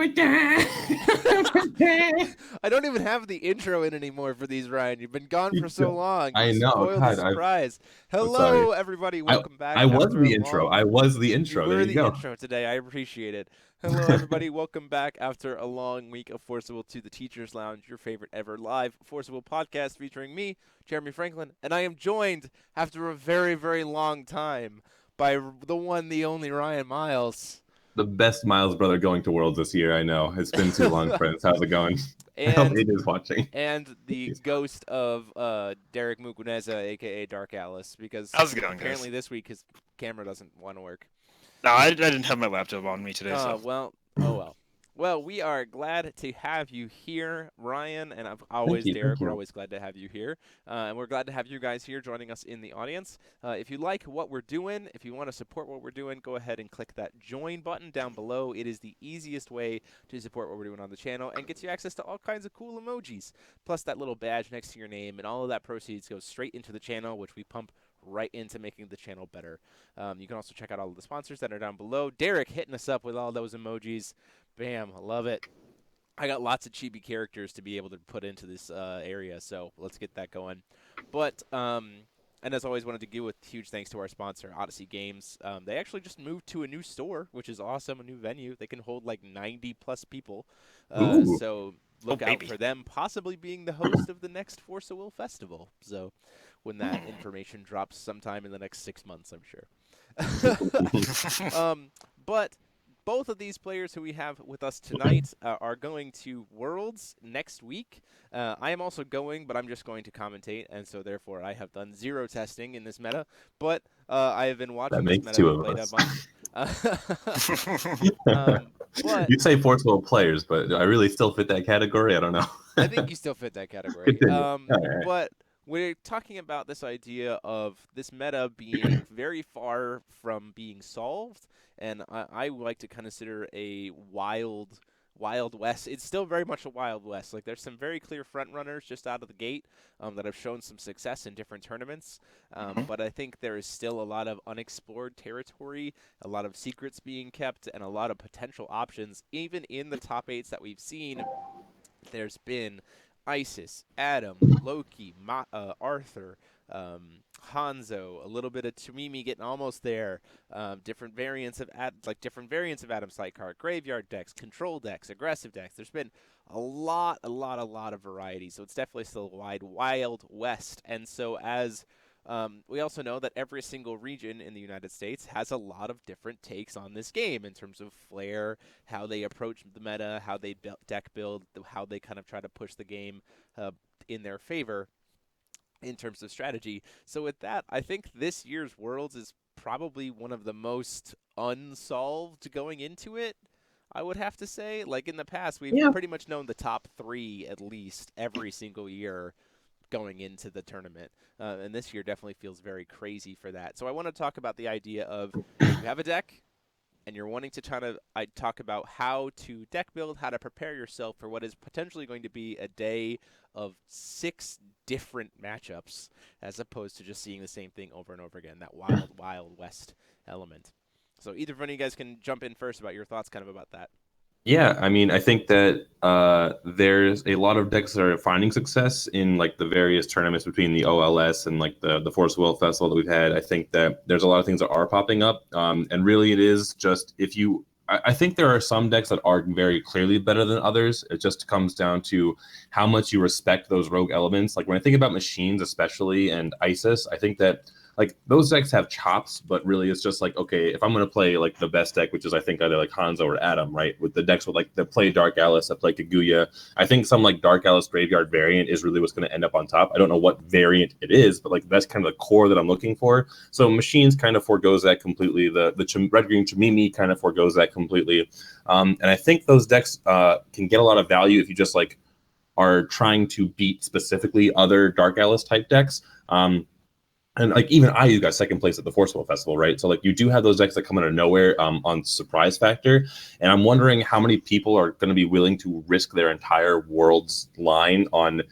I don't even have the intro in anymore for these, Ryan. You've been gone for so long. I You know. spoiled God, the surprise. I'm sorry. Hello, everybody. Welcome back. I was after the a intro. long... I was the You intro. were There you the go. intro today. I appreciate it. Hello, everybody. Welcome back after a long week of Forcible to the Teachers Lounge, your favorite ever live Forcible podcast featuring me, Jeremy Franklin, and I am joined after a very, very long time by the one, the only Ryan Miles. The best Miles brother going to Worlds this year. I know. It's been too long, friends. How's it going? I hope And it is watching. and the ghost of Derek Mukwineza, a.k.a. Dark Alice, because How's it going, apparently guys? this week his camera doesn't want to work. No, I didn't have my laptop on me today, so. Well, oh well. Well, we are glad to have you here, Ryan, and always you, Derek. thank We're you. always glad to have you here, and we're glad to have you guys here joining us in the audience. If you like what we're doing, if you want to support what we're doing, go ahead and click that join button down below. It is the easiest way to support what we're doing on the channel and gets you access to all kinds of cool emojis, plus that little badge next to your name, and all of that proceeds goes straight into the channel, which we pump right into making the channel better. You can also check out all of the sponsors that are down below. Derek hitting us up with all those emojis. Bam, I love it. I got lots of chibi characters to be able to put into this area, so let's get that going. But, and as always, wanted to give a huge thanks to our sponsor, Odyssey Games. They actually just moved to a new store, which is awesome, a new venue. They can hold like 90-plus people. So look out for them possibly being the host of the next Force of Will Festival. So when that information drops sometime in the next 6 months, I'm sure. But both of these players who we have with us tonight are going to Worlds next week. I am also going, but I'm just going to commentate, and so therefore I have done zero testing in this meta. But I have been watching this meta be played a bunch. But you say Forceful players, but I really still fit that category. I don't know. I think you still fit that category. Right. But we're talking about this idea of this meta being very far from being solved, and I like to consider a wild west. It's still very much a wild west. Like, there's some very clear front runners just out of the gate that have shown some success in different tournaments, but I think there is still a lot of unexplored territory, a lot of secrets being kept, and a lot of potential options. Even in the top 8s that we've seen, there's been Isis, Adam, Loki, Arthur, Hanzo, a little bit of Tamimi getting almost there. Different variants of Adam Sight card, graveyard decks, control decks, aggressive decks. There's been a lot of variety. So it's definitely still a wild west. And so as we also know that every single region in the United States has a lot of different takes on this game in terms of flair, how they approach the meta, how they deck build, how they kind of try to push the game in their favor in terms of strategy. So with that, I think this year's Worlds is probably one of the most unsolved going into it, I would have to say. Like, in the past, we've pretty much known the top 3 at least every single year going into the tournament. And this year definitely feels very crazy for that. So I want to talk about the idea of you have a deck and you're wanting to talk about how to deck build, how to prepare yourself for what is potentially going to be a day of 6 different matchups, as opposed to just seeing the same thing over and over again, that wild west element. So either one of you guys can jump in first about your thoughts kind of about that. Yeah, I mean, I think that there's a lot of decks that are finding success in like the various tournaments between the OLS and like the Force Will Festival that we've had. I think that there's a lot of things that are popping up, and really it is just I think there are some decks that are very clearly better than others. It just comes down to how much you respect those rogue elements. Like when I think about machines, especially, and Isis, I think that like those decks have chops, but really it's just like, okay, if I'm going to play like the best deck, which is I think either like Hanzo or Adam, right? With the decks with like that play Dark Alice, that play Kaguya, I think some like Dark Alice graveyard variant is really what's going to end up on top. I don't know what variant it is, but like that's kind of the core that I'm looking for. So machines kind of forgoes that completely. The red green Chamimi kind of forgoes that completely. And I think those decks can get a lot of value if you just like are trying to beat specifically other Dark Alice type decks. And like even IU got second place at the Forcible Festival, right? So like you do have those decks that come out of nowhere on surprise factor, and I'm wondering how many people are going to be willing to risk their entire World's line on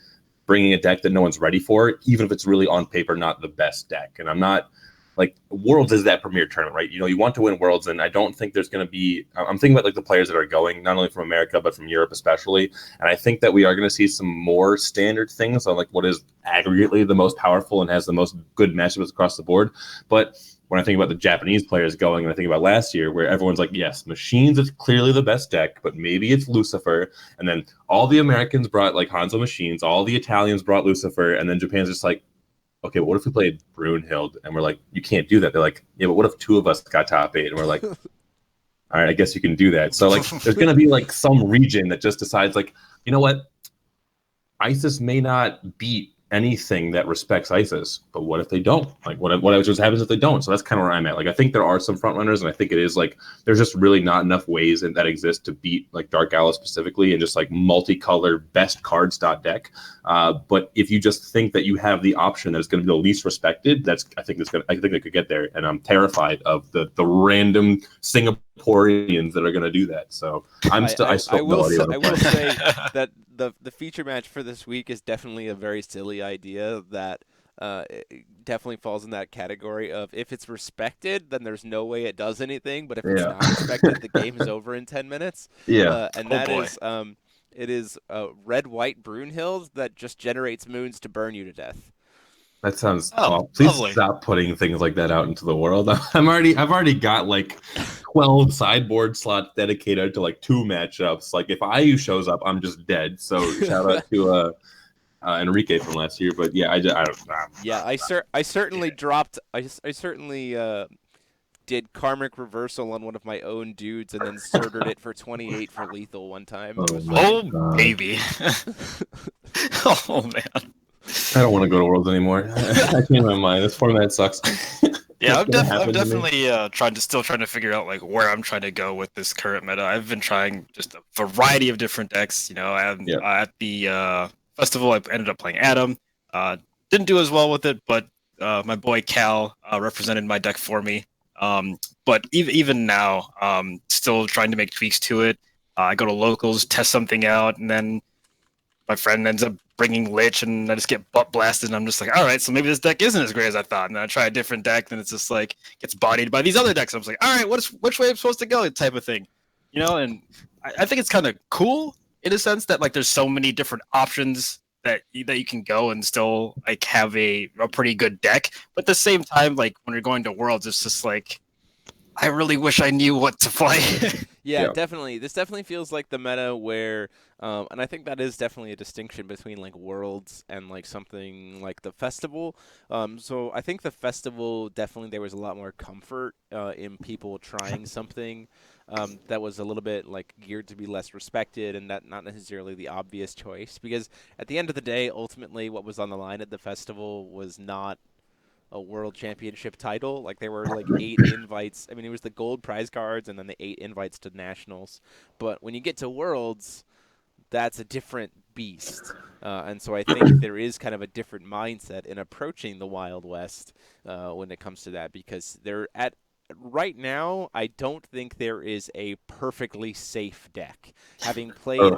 bringing a deck that no one's ready for, even if it's really on paper not the best deck. And I'm not like Worlds is that premier tournament, right? You know, you want to win Worlds, and I don't think there's going to be. I'm thinking about like the players that are going, not only from America but from Europe especially, and I think that we are going to see some more standard things on like what is aggregately the most powerful and has the most good matchups across the board. But when I think about the Japanese players going, and I think about last year, where everyone's like, yes, Machines is clearly the best deck, but maybe it's Lucifer. And then all the Americans brought like Hanzo Machines, all the Italians brought Lucifer, and then Japan's just like, okay, but what if we played Brunhild? And we're like, you can't do that. They're like, yeah, but what if 2 of us got top 8? And we're like, all right, I guess you can do that. So like, there's going to be like some region that just decides like, you know what? ISIS may not beat anything that respects ISIS, but what if they don't? Like, what just happens if they don't? So that's kind of where I'm at. Like, I think there are some front runners, and I think it is like there's just really not enough ways that exist to beat like Dark Owl specifically, and just like multicolor best cards deck. But if you just think that you have the option that's going to be the least respected, I think they could get there, and I'm terrified of the random Singaporeans that are going to do that. So I will say that the feature match for this week is definitely a very silly idea that it definitely falls in that category of if it's respected, then there's no way it does anything. But if it's not respected, the game is over in 10 minutes. Yeah. And it is red-white Brunhild that just generates moons to burn you to death. That sounds please lovely. Stop putting things like that out into the world. I've already got like 12 sideboard slots dedicated to like 2 matchups. Like if IU shows up, I'm just dead. So shout out to Enrique from last year. But yeah, I don't. Yeah, I certainly dropped. I certainly did karmic reversal on one of my own dudes and then sorted it for 28 for lethal one time. Oh baby. Oh man. I don't want to go to Worlds anymore. I changed my mind. This format sucks. Yeah, I'm definitely trying to figure out like where I'm trying to go with this current meta. I've been trying just a variety of different decks. You know, at the festival, I ended up playing Adam. Didn't do as well with it, but my boy Cal represented my deck for me. But even now, still trying to make tweaks to it. I go to locals, test something out, and then my friend ends up bringing Lich, and I just get butt blasted, and I'm just like, all right, so maybe this deck isn't as great as I thought. And then I try a different deck, and it's just like gets bodied by these other decks. I'm just like, all right, which way I'm supposed to go, type of thing, you know. And I think it's kind of cool in a sense that like there's so many different options that you can go and still like have a pretty good deck. But at the same time, like when you're going to Worlds, it's just like I really wish I knew what to play. Yeah, definitely. This definitely feels like the meta where, and I think that is definitely a distinction between like Worlds and like something like the festival. So I think the festival definitely there was a lot more comfort in people trying something that was a little bit like geared to be less respected and that not necessarily the obvious choice. Because at the end of the day, ultimately, what was on the line at the festival was not a world championship title. Like there were like 8 invites. I mean, it was the gold prize cards and then the 8 invites to nationals. But when you get to Worlds, that's a different beast. And so I think there is kind of a different mindset in approaching the Wild West when it comes to that, because right now, I don't think there is a perfectly safe deck. Having played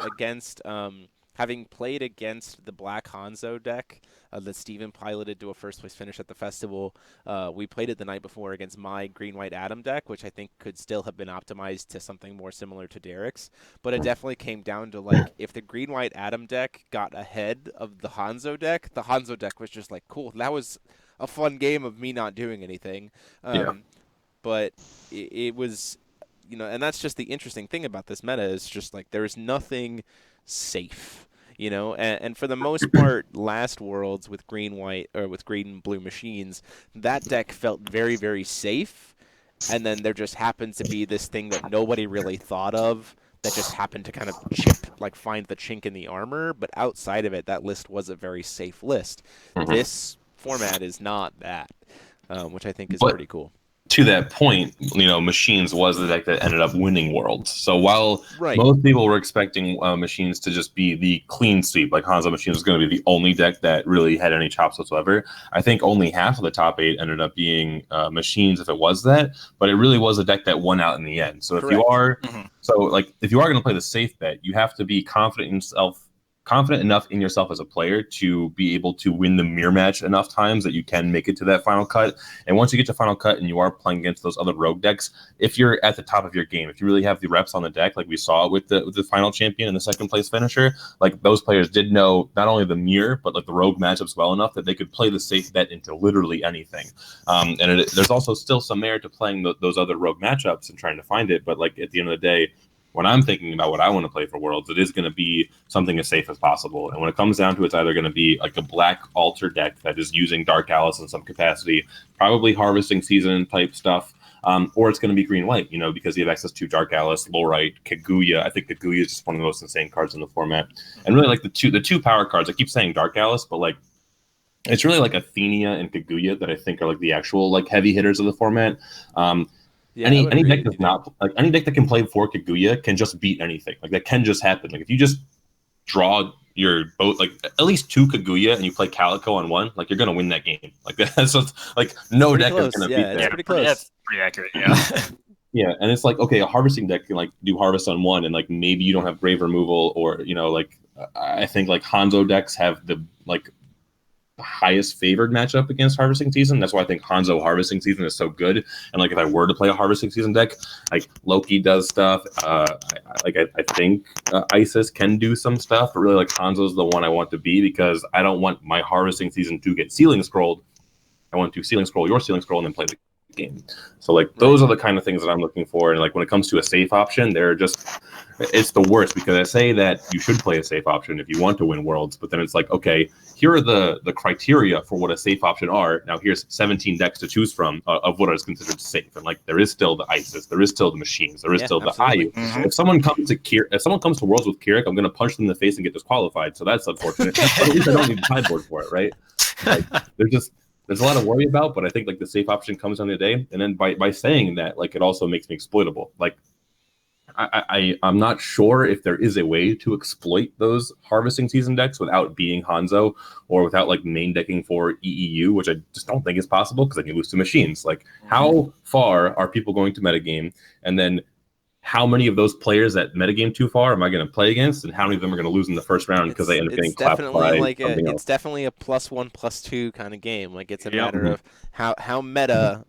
against the Black Hanzo deck that Steven piloted to a first-place finish at the festival, we played it the night before against my Green-White Adam deck, which I think could still have been optimized to something more similar to Derek's. But it definitely came down to, like, if the Green-White Adam deck got ahead of the Hanzo deck was just like, cool, that was a fun game of me not doing anything. But it was, you know, and that's just the interesting thing about this meta is just like there's nothing safe, you know, and for the most part, last Worlds with green-white or with green and blue machines, that deck felt very, very safe, and then there just happened to be this thing that nobody really thought of that just happened to kind of find the chink in the armor, but outside of it, that list was a very safe list. This format is not that, which I think is pretty cool. To that point, you know, Machines was the deck that ended up winning Worlds. So while most people were expecting Machines to just be the clean sweep, like Hanzo Machines was going to be the only deck that really had any chops whatsoever, I think only half of the top 8 ended up being Machines if it was that, but it really was a deck that won out in the end. So if you are going to play the safe bet, you have to be confident in yourself, confident enough in yourself as a player to be able to win the mirror match enough times that you can make it to that final cut. And once you get to final cut and you are playing against those other rogue decks, if you're at the top of your game, if you really have the reps on the deck, like we saw with the final champion and the second place finisher, like those players did know not only the mirror, but like the rogue matchups well enough that they could play the safe bet into literally anything. There's also still some merit to playing those other rogue matchups and trying to find it. But like at the end of the day, when I'm thinking about what I want to play for Worlds, it is going to be something as safe as possible. And when it comes down to it, it's either going to be like a black altar deck that is using Dark Alice in some capacity, probably Harvesting Season type stuff, or it's going to be green-white, because you have access to Dark Alice, Lowrite, Kaguya. I think Kaguya is just one of the most insane cards in the format. And really like the two power cards, I keep saying Dark Alice, but like it's really like Athenia and Kaguya that I think are like the actual like heavy hitters of the format. Yeah, any deck does not like any deck that can play for Kaguya can just beat anything. Like that can just happen. Like if you just draw your both like at least 2 Kaguya and you play Calico on 1, like you're gonna win that game. Like that's just like no deck is gonna beat that. It's pretty close. That's pretty accurate. Yeah. Yeah, and it's like okay, a harvesting deck can like do harvest on 1, and like maybe you don't have grave removal, or like I think like Hanzo decks have the like highest favored matchup against Harvesting Season. That's why I think Hanzo Harvesting Season is so good. And like if I were to play a Harvesting Season deck, like Loki does stuff. I think Isis can do some stuff, but really like Hanzo's the one I want to be because I don't want my Harvesting Season to get Sealing Scrolled. I want to Sealing Scroll your Sealing Scroll and then play the game. So like those are the kind of things that I'm looking for. And like when it comes to a safe option, it's the worst because I say that you should play a safe option if you want to win Worlds, but then it's like, okay, here are the criteria for what a safe option are. Now here's 17 decks to choose from of what is considered safe. And like there is still the Isis, there is still the Machines, there is still absolutely. The IU. Mm-hmm. If someone comes to Worlds with Keurig, I'm gonna punch them in the face and get disqualified. So that's unfortunate. But at least I don't need the sideboard for it, right? Like there's a lot to worry about, but I think like the safe option comes on the day. And then by saying that, like it also makes me exploitable. Like I'm not sure if there is a way to exploit those Harvesting Season decks without being Hanzo or without like main decking for EEU, which I just don't think is possible because then you lose to Machines. Like how far are people going to metagame? And then how many of those players that metagame too far am I going to play against, and how many of them are going to lose in the first round because they end up getting clapped by something else? It's definitely a +1/+2 kind of game. Like it's a matter of how meta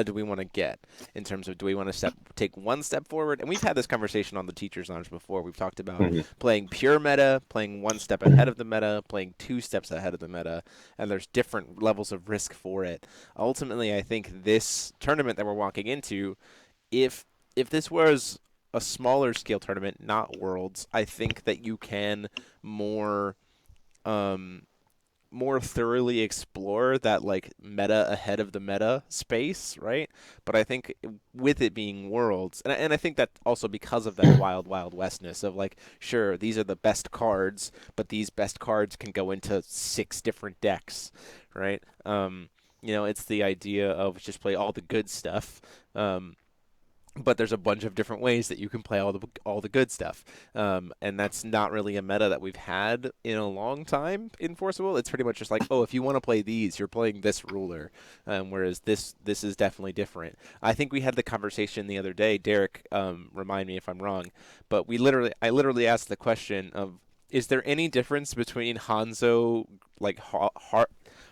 do we want to get in terms of do we want to take one step forward? And we've had this conversation on the Teachers Lounge before. We've talked about playing pure meta, playing 1 step ahead of the meta, playing 2 steps ahead of the meta, and there's different levels of risk for it. Ultimately, I think this tournament that we're walking into, if this was a smaller scale tournament, not Worlds, I think that you can more thoroughly explore that like meta ahead of the meta space, right? But I think with it being Worlds, and I think that also because of that wild westness of like, sure, these are the best cards, but these best cards can go into 6 different decks, right? It's the idea of just play all the good stuff. But there's a bunch of different ways that you can play all the good stuff, and that's not really a meta that we've had in a long time in Forcible. It's pretty much just like, oh, if you want to play these, you're playing this ruler, whereas this is definitely different. I think we had the conversation the other day. Derek, remind me if I'm wrong, but I literally asked the question of, is there any difference between Hanzo, like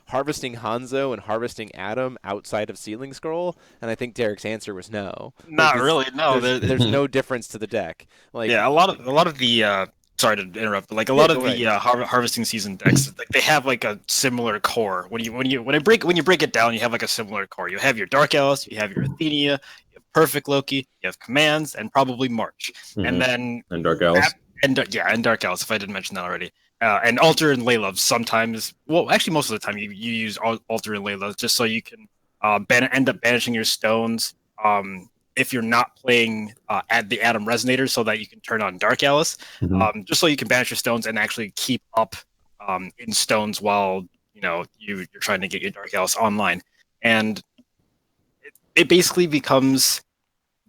harvesting Hanzo and harvesting Adam outside of Sealing Scroll? And I think Derek's answer was no. Not really, no. There's no difference to the deck. Like a lot of the sorry to interrupt, but like a lot of the Harvesting Season decks, like they have like a similar core. When you break it down, you have like a similar core. You have your Dark Alice, you have your Athenia, you have Perfect Loki, you have Commands, and probably March, and Dark Alice. And Dark Alice, if I didn't mention that already. And Alter and Layla sometimes, well, actually most of the time you use Alter and Layla just so you can end up banishing your stones if you're not playing at the Atom Resonator, so that you can turn on Dark Alice, just so you can banish your stones and actually keep up in stones while you're trying to get your Dark Alice online. And it basically becomes,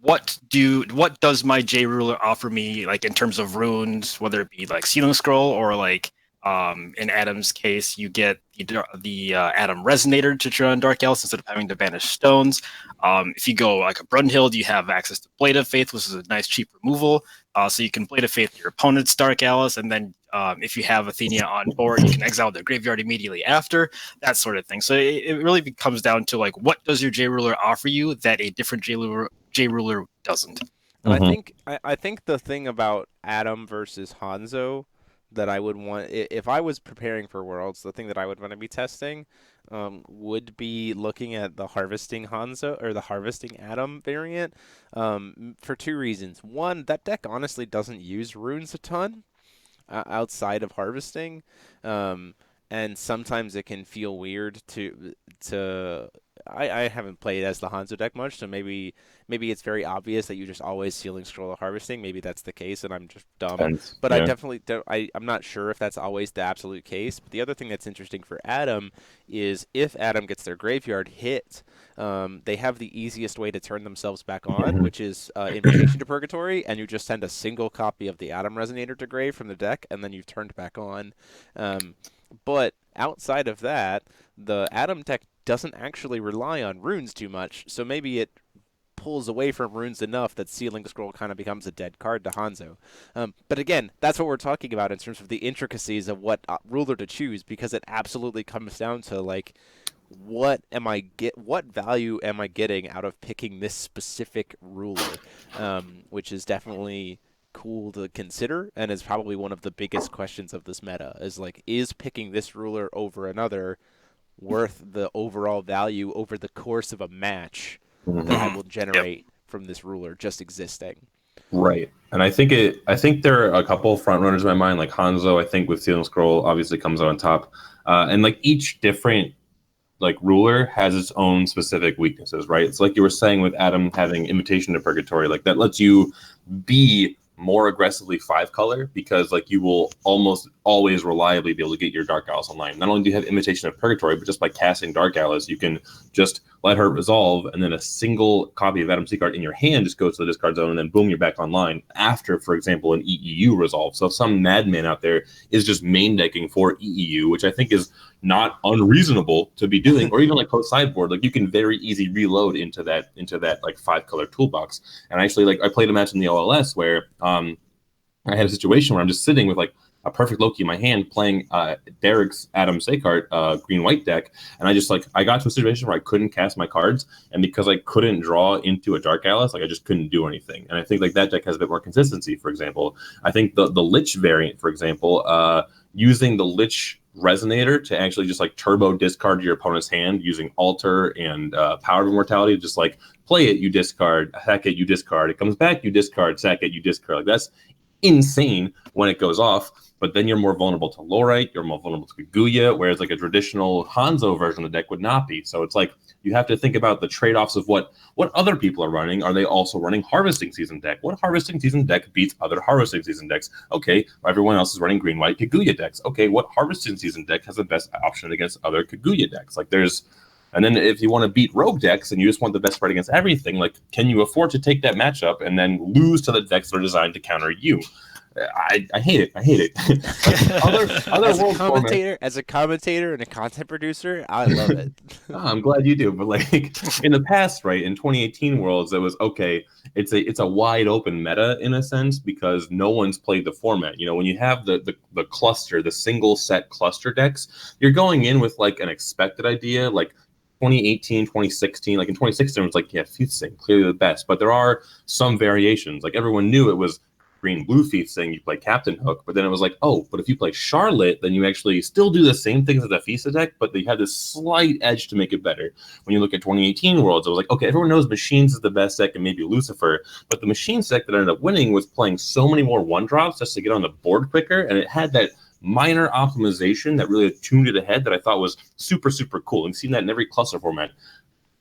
what does my J Ruler offer me, like in terms of runes, whether it be like Sealing Scroll or like In Adam's case, you get the Adam Resonator to turn on Dark Alice instead of having to banish stones. If you go like a Brunhild, you have access to Blade of Faith, which is a nice cheap removal. So you can Blade of Faith your opponent's Dark Alice, and then if you have Athenia on board, you can exile their graveyard immediately after, that sort of thing. So it really comes down to like, what does your J Ruler offer you that a different J Ruler doesn't? I think the thing about Adam versus Hanzo that I would want, if I was preparing for Worlds, the thing that I would want to be testing would be looking at the Harvesting Hanzo or the Harvesting Adam variant for two reasons. One, that deck honestly doesn't use runes a ton outside of Harvesting, and sometimes it can feel weird to. I haven't played as the Hanzo deck much, so maybe it's very obvious that you just always Sealing Scroll or Harvesting. Maybe that's the case, and I'm just dumb. But yeah. I definitely don't. I'm not sure if that's always the absolute case. But the other thing that's interesting for Adam is if Adam gets their graveyard hit, they have the easiest way to turn themselves back on, which is Invitation to Purgatory, and you just send a single copy of the Adam Resonator to grave from the deck, and then you've turned back on. But outside of that, the Adam deck doesn't actually rely on runes too much, so maybe it pulls away from runes enough that Sealing Scroll kind of becomes a dead card to Hanzo. But again, that's what we're talking about in terms of the intricacies of what ruler to choose, because it absolutely comes down to like, what value am I getting out of picking this specific ruler, which is definitely cool to consider, and is probably one of the biggest questions of this meta, is like, is picking this ruler over another worth the overall value over the course of a match that I will generate from this ruler just existing? Right. And I think there are a couple front runners in my mind, like Hanzo, I think with Sealing Scroll obviously comes on top. And like each different like ruler has its own specific weaknesses, right? It's like you were saying with Adam having Invitation to Purgatory, like that lets you be more aggressively 5-color, because like you will almost always reliably be able to get your Dark Alice online. Not only do you have Invitation of Purgatory, but just by casting Dark Alice, you can just let her resolve, and then a single copy of Adam Seacard in your hand just goes to the discard zone, and then boom, you're back online after, for example, an EEU resolve. So if some madman out there is just main decking for EEU, which I think is not unreasonable to be doing, or even like post sideboard, like you can very easy reload into that like 5-color toolbox. And actually, like I played a match in the OLS where I had a situation where I'm just sitting with like a perfect Loki in my hand playing Derek's Adam Seacard green-white deck, and I got to a situation where I couldn't cast my cards, and because I couldn't draw into a Dark Alice, like I just couldn't do anything. And I think like that deck has a bit more consistency. For example, I think the Lich variant, for example, using the Lich Resonator to actually just like turbo discard your opponent's hand using Alter and Power of Immortality, just like play it, you discard, sack it, you discard, it comes back, you discard, sack it, you discard. Like that's insane when it goes off. But then you're more vulnerable to Lorite, you're more vulnerable to Kaguya, whereas like a traditional Hanzo version of the deck would not be. So it's like you have to think about the trade-offs of what other people are running. Are they also running Harvesting Season deck? What Harvesting Season deck beats other Harvesting Season decks? Okay, everyone else is running green-white Kaguya decks. Okay, what Harvesting Season deck has the best option against other Kaguya decks? Like and then if you want to beat rogue decks and you just want the best spread against everything, like can you afford to take that matchup and then lose to the decks that are designed to counter you? I hate it. As a commentator and a content producer, I love it. I'm glad you do. But like in the past, right, in 2018 Worlds, it was okay. It's a wide open meta in a sense because no one's played the format. You know, when you have the cluster, the single set cluster decks, you're going in with like an expected idea, like 2018, 2016, like in 2016, it was like, yeah, Featsing, clearly the best. But there are some variations. Like everyone knew it was green-blue Featsing, you play Captain Hook, but then it was like, oh, but if you play Charlotte, then you actually still do the same things as a Fisa deck, but they had this slight edge to make it better. When you look at 2018 Worlds, it was like, okay, everyone knows Machines is the best deck and maybe Lucifer, but the Machines deck that ended up winning was playing so many more one-drops just to get on the board quicker, and it had that minor optimization that really tuned it ahead that I thought was super, super cool. And seen that in every cluster format.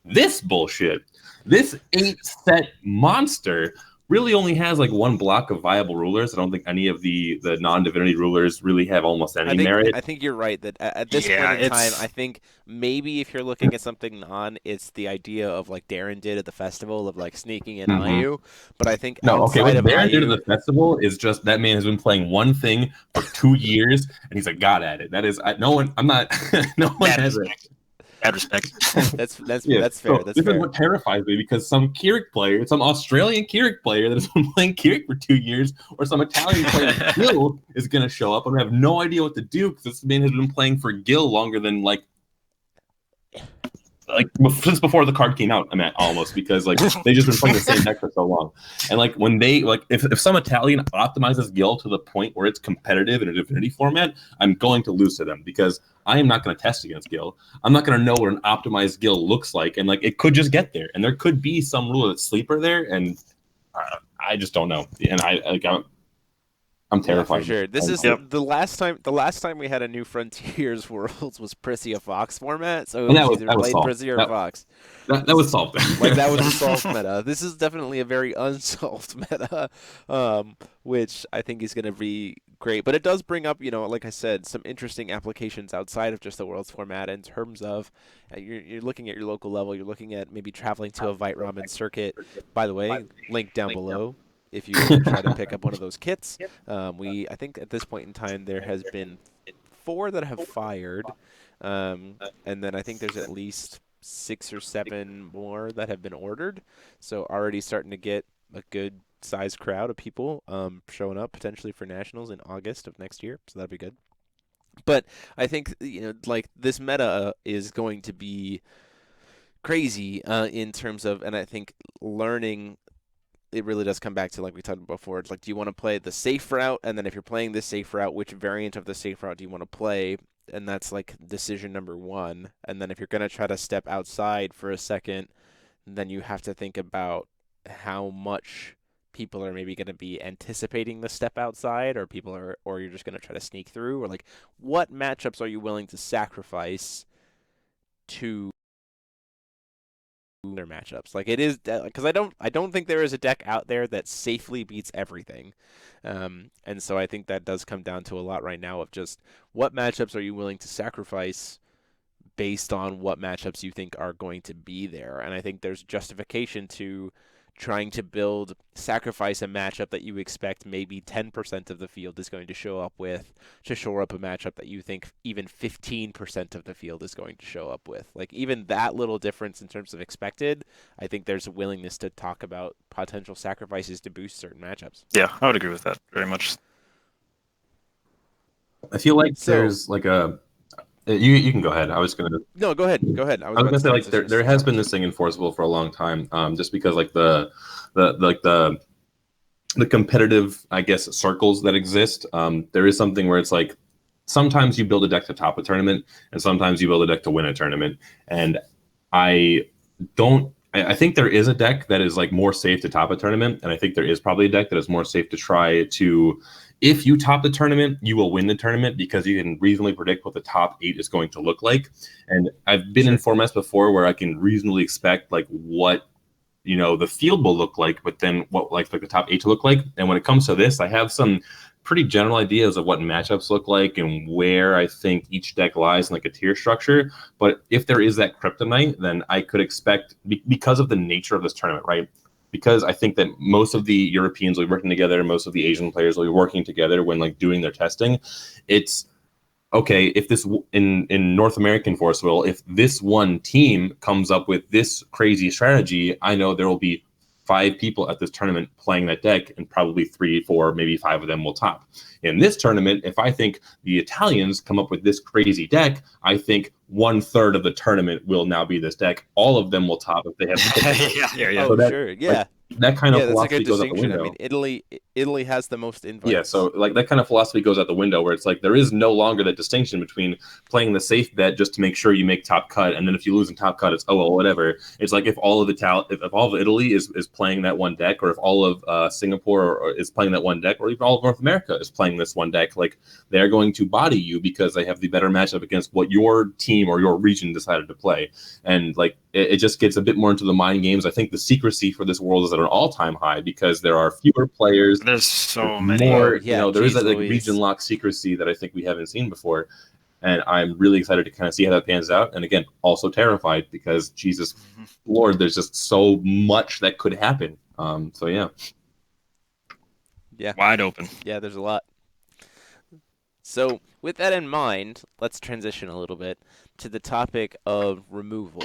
This bullshit, this 8-set monster really only has like one block of viable rulers. I don't think any of the non-divinity rulers really have almost any merit. I think you're right that at this point in time, I think maybe if you're looking at something it's the idea of like Darren did at the festival of like sneaking in IU. But I think what Darren did at the festival is just that man has been playing one thing for 2 years and he's a god at it. That is no one has it. Bad respect. That's fair. That's fair. This is what terrifies me because some Keurig player, some Australian Keurig player that has been playing Keurig for 2 years, or some Italian player Gil is going to show up and have no idea what to do because this man has been playing for Gil longer than like since before the card came out. Almost because like they've just been playing the same deck for so long, and like when they like if some Italian optimizes Gil to the point where it's competitive in a Divinity format, I'm going to lose to them because I am not going to test against Gil. I'm not going to know what an optimized Gil looks like, and like it could just get there, and there could be some rule that's sleeper there, and I just don't know, and I'm terrified. Yeah, for sure. This is the last time we had a New Frontiers Worlds was Prissy a Fox format, so it was either played Prissy or Fox. That was solved. Like that was a solved meta. This is definitely a very unsolved meta, which I think is going to be great. But it does bring up, like I said, some interesting applications outside of just the Worlds format in terms of you're looking at your local level. You're looking at maybe traveling to a Vite Ramen circuit. By the way, link down below. If you try to pick up one of those kits, I think at this point in time there has been 4 that have fired, and then I think there's at least 6 or 7 more that have been ordered. So already starting to get a good sized crowd of people showing up potentially for nationals in August of next year. So that'd be good. But I think like this meta is going to be crazy in terms of, and I think learning. It really does come back to like we talked about before. It's like, do you want to play the safe route? And then if you're playing this safe route, which variant of the safe route do you want to play? And that's like decision number 1. And then if you're going to try to step outside for a second, then you have to think about how much people are maybe going to be anticipating the step outside, or you're just going to try to sneak through, or like what matchups are you willing to sacrifice to their matchups. Like it is because I don't think there is a deck out there that safely beats everything, and so I think that does come down to a lot right now of just what matchups are you willing to sacrifice based on what matchups you think are going to be there. And I think there's justification to trying to sacrifice a matchup that you expect maybe 10% of the field is going to show up with to shore up a matchup that you think even 15% of the field is going to show up with. Like even that little difference in terms of expected, I think there's a willingness to talk about potential sacrifices to boost certain matchups. Yeah, I would agree with that very much. I feel like there's like a You can go ahead. I was gonna. No, go ahead. I was gonna say like there has been this thing enforceable for a long time, just because like the competitive, I guess, circles that exist. There is something where it's like sometimes you build a deck to top a tournament, and sometimes you build a deck to win a tournament. And I think there is a deck that is like more safe to top a tournament, and I think there is probably a deck that is more safe to try to. If you top the tournament, you will win the tournament because you can reasonably predict what the top 8 is going to look like. And I've been in formats before where I can reasonably expect like what the field will look like, but then what like the top 8 to look like. And when it comes to this, I have some pretty general ideas of what matchups look like and where I think each deck lies in like a tier structure. But if there is that kryptonite, then I could expect because of the nature of this tournament, right? Because I think that most of the Europeans will be working together, most of the Asian players will be working together when like doing their testing. It's okay if this in North American Force Will, if this one team comes up with this crazy strategy, I know there will be 5 people at this tournament playing that deck, and probably 3, 4, maybe 5 of them will top. In this tournament, if I think the Italians come up with this crazy deck, I think 1/3 of the tournament will now be this deck. All of them will top if they have. Yeah. Oh, so that, sure. Yeah. Like, that kind of philosophy goes out the window. I mean, Italy has the most invites. Yeah, so like that kind of philosophy goes out the window where it's like there is no longer that distinction between playing the safe bet just to make sure you make top cut, and then if you lose in top cut, it's well, whatever. It's like if all of if all of Italy is playing that one deck, or if all of Singapore is playing that one deck, or even all of North America is playing this one deck, like they're going to body you because they have the better matchup against what your team or your region decided to play, and like it just gets a bit more into the mind games. I think the secrecy for this world is at an all-time high because there are fewer players. There's so many. More, there is that like region lock secrecy that I think we haven't seen before, and I'm really excited to kind of see how that pans out. And again, also terrified because Jesus Lord, there's just so much that could happen. So yeah, wide open. Yeah, there's a lot. So with that in mind, let's transition a little bit to the topic of removal.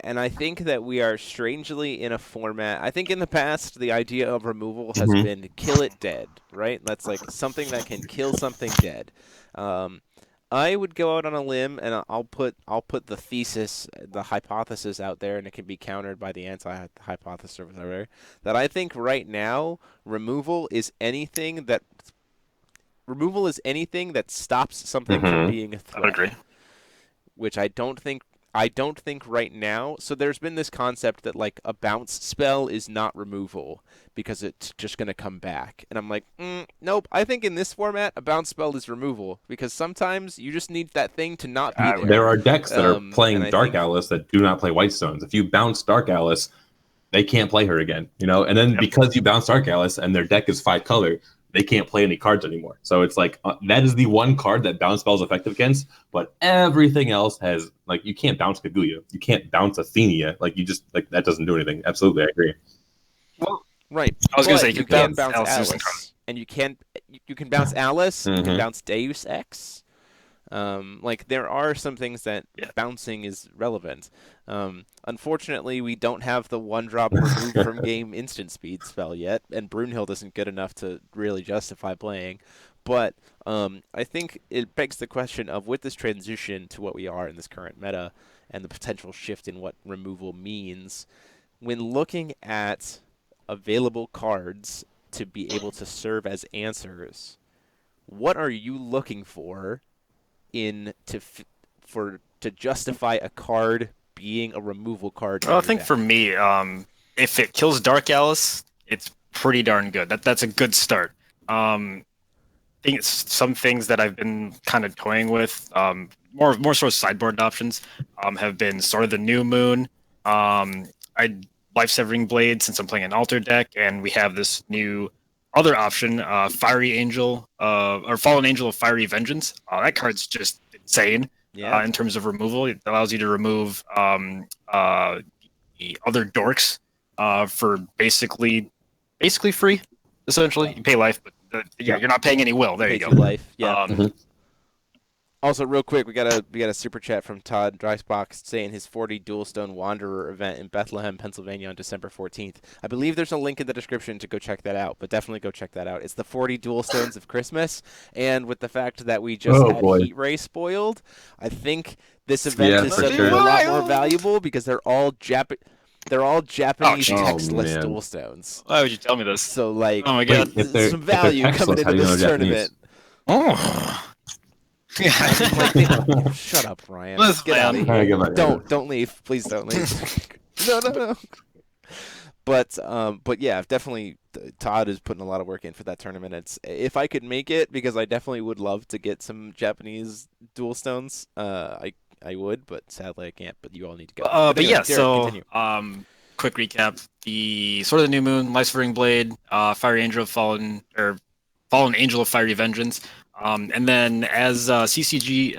And I think that we are strangely in a format. I think in the past, the idea of removal has been kill it dead, right? That's like something that can kill something dead. I would go out on a limb and I'll put the thesis, the hypothesis out there, and it can be countered by the anti-hypothesis or whatever. That I think right now, removal is anything that stops something from being a threat. I would agree. Which I don't think right now. So there's been this concept that like a bounce spell is not removal because it's just going to come back. And I'm like, nope. I think in this format, a bounce spell is removal because sometimes you just need that thing to not be there. There are decks that are playing Dark Alice that do not play Whitestones. If you bounce Dark Alice, they can't play her again, And then because you bounce Dark Alice and their deck is 5 color, they can't play any cards anymore. So it's like that is the one card that bounce spell is effective against, but everything else has like you can't bounce Kaguya, you can't bounce Athenia, like you just like that doesn't do anything. Absolutely, I agree. Well, right. I was gonna say you can bounce Alice, and you can bounce Alice, you can bounce Deus Ex. Like there are some things that bouncing is relevant. Unfortunately, we don't have the 1-drop remove from game instant speed spell yet, and Brunhild isn't good enough to really justify playing. But I think it begs the question of with this transition to what we are in this current meta and the potential shift in what removal means, when looking at available cards to be able to serve as answers, what are you looking for to justify a card being a removal card? Well, I think for me, if it kills Dark Alice, it's pretty darn good. That's a good start. I think it's some things that I've been kind of toying with, more sort of sideboard options, have been sort of the New Moon. Life Severing Blade, since I'm playing an Alter deck, and we have this new other option, Fiery Angel, or Fallen Angel of Fiery Vengeance. That card's just insane. In terms of removal, it allows you to remove the other dorks for basically free. Essentially, you pay life, but you're not paying any will. There you go. Life. Yeah. Also, real quick, we got a super chat from Todd Dreisbach saying his 40 Dualstone Wanderer event in Bethlehem, Pennsylvania on December 14th. I believe there's a link in the description to go check that out, but definitely go check that out. It's the 40 Dualstones of Christmas, and with the fact that we just had Heat Ray spoiled, I think this event is suddenly a lot more valuable because they're all Japanese textless Dualstones. Why would you tell me this? So like, oh my god, some value coming into this tournament. Oh. Shut up, Ryan. Listen, get out of here. Right, don't leave. Please don't leave. No. But yeah, definitely Todd is putting a lot of work in for that tournament. If I could make it, because I definitely would love to get some Japanese dual stones. I would, but sadly I can't. But you all need to go. But anyway, yeah, Derek, so continue. Quick recap: the Sword of the New Moon, Life Severing Blade, Fiery Angel of Fallen Angel of Fiery Vengeance. And then, as CCG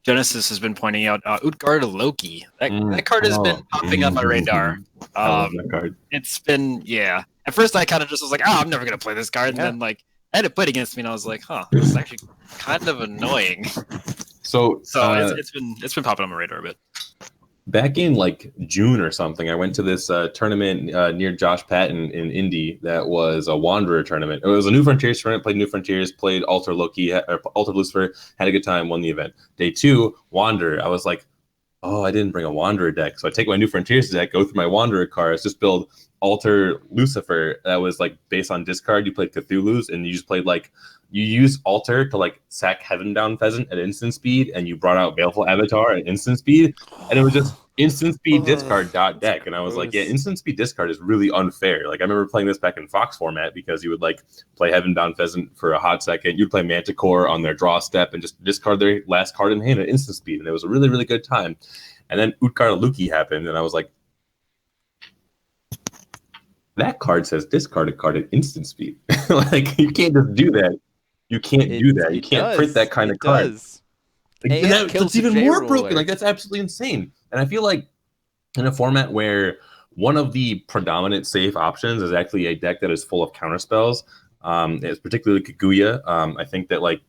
Genesis has been pointing out, Utgard Loki. That card has been popping on my radar. That card. It's been, At first, I kind of just was like, I'm never gonna play this card. And then, like, I had it played against me, and I was like, this is actually kind of annoying. So it's been popping on my radar a bit. Back in like June or something, I went to this tournament near Josh Patton in Indy that was a Wanderer tournament. It was a New Frontiers tournament, played New Frontiers, played Alter Loki, Alter Lucifer, had a good time, won the event. Day 2, Wanderer. I was like, oh, I didn't bring a Wanderer deck. So I take my New Frontiers deck, go through my Wanderer cards, just build Alter Lucifer. That was like based on discard. You played Cthulhu's, and you just played like you used Alter to like sack Heavenbound Pheasant at instant speed, and you brought out Baleful Avatar at instant speed, and it was just instant speed discard dot deck. And I was like, yeah, instant speed discard is really unfair. Like I remember playing this back in Fox format because you would like play Heavenbound Pheasant for a hot second, you'd play Manticore on their draw step and just discard their last card in hand at instant speed, and it was a really, really good time. And then Utkar Luki happened, and I was like, that card says discard a card at instant speed. Like you can't just do that. You can't do that. You can't print that kind of card. Like, that's even more broken. Like that's absolutely insane. And I feel like in a format where one of the predominant safe options is actually a deck that is full of counterspells, it's particularly Kaguya. I think that like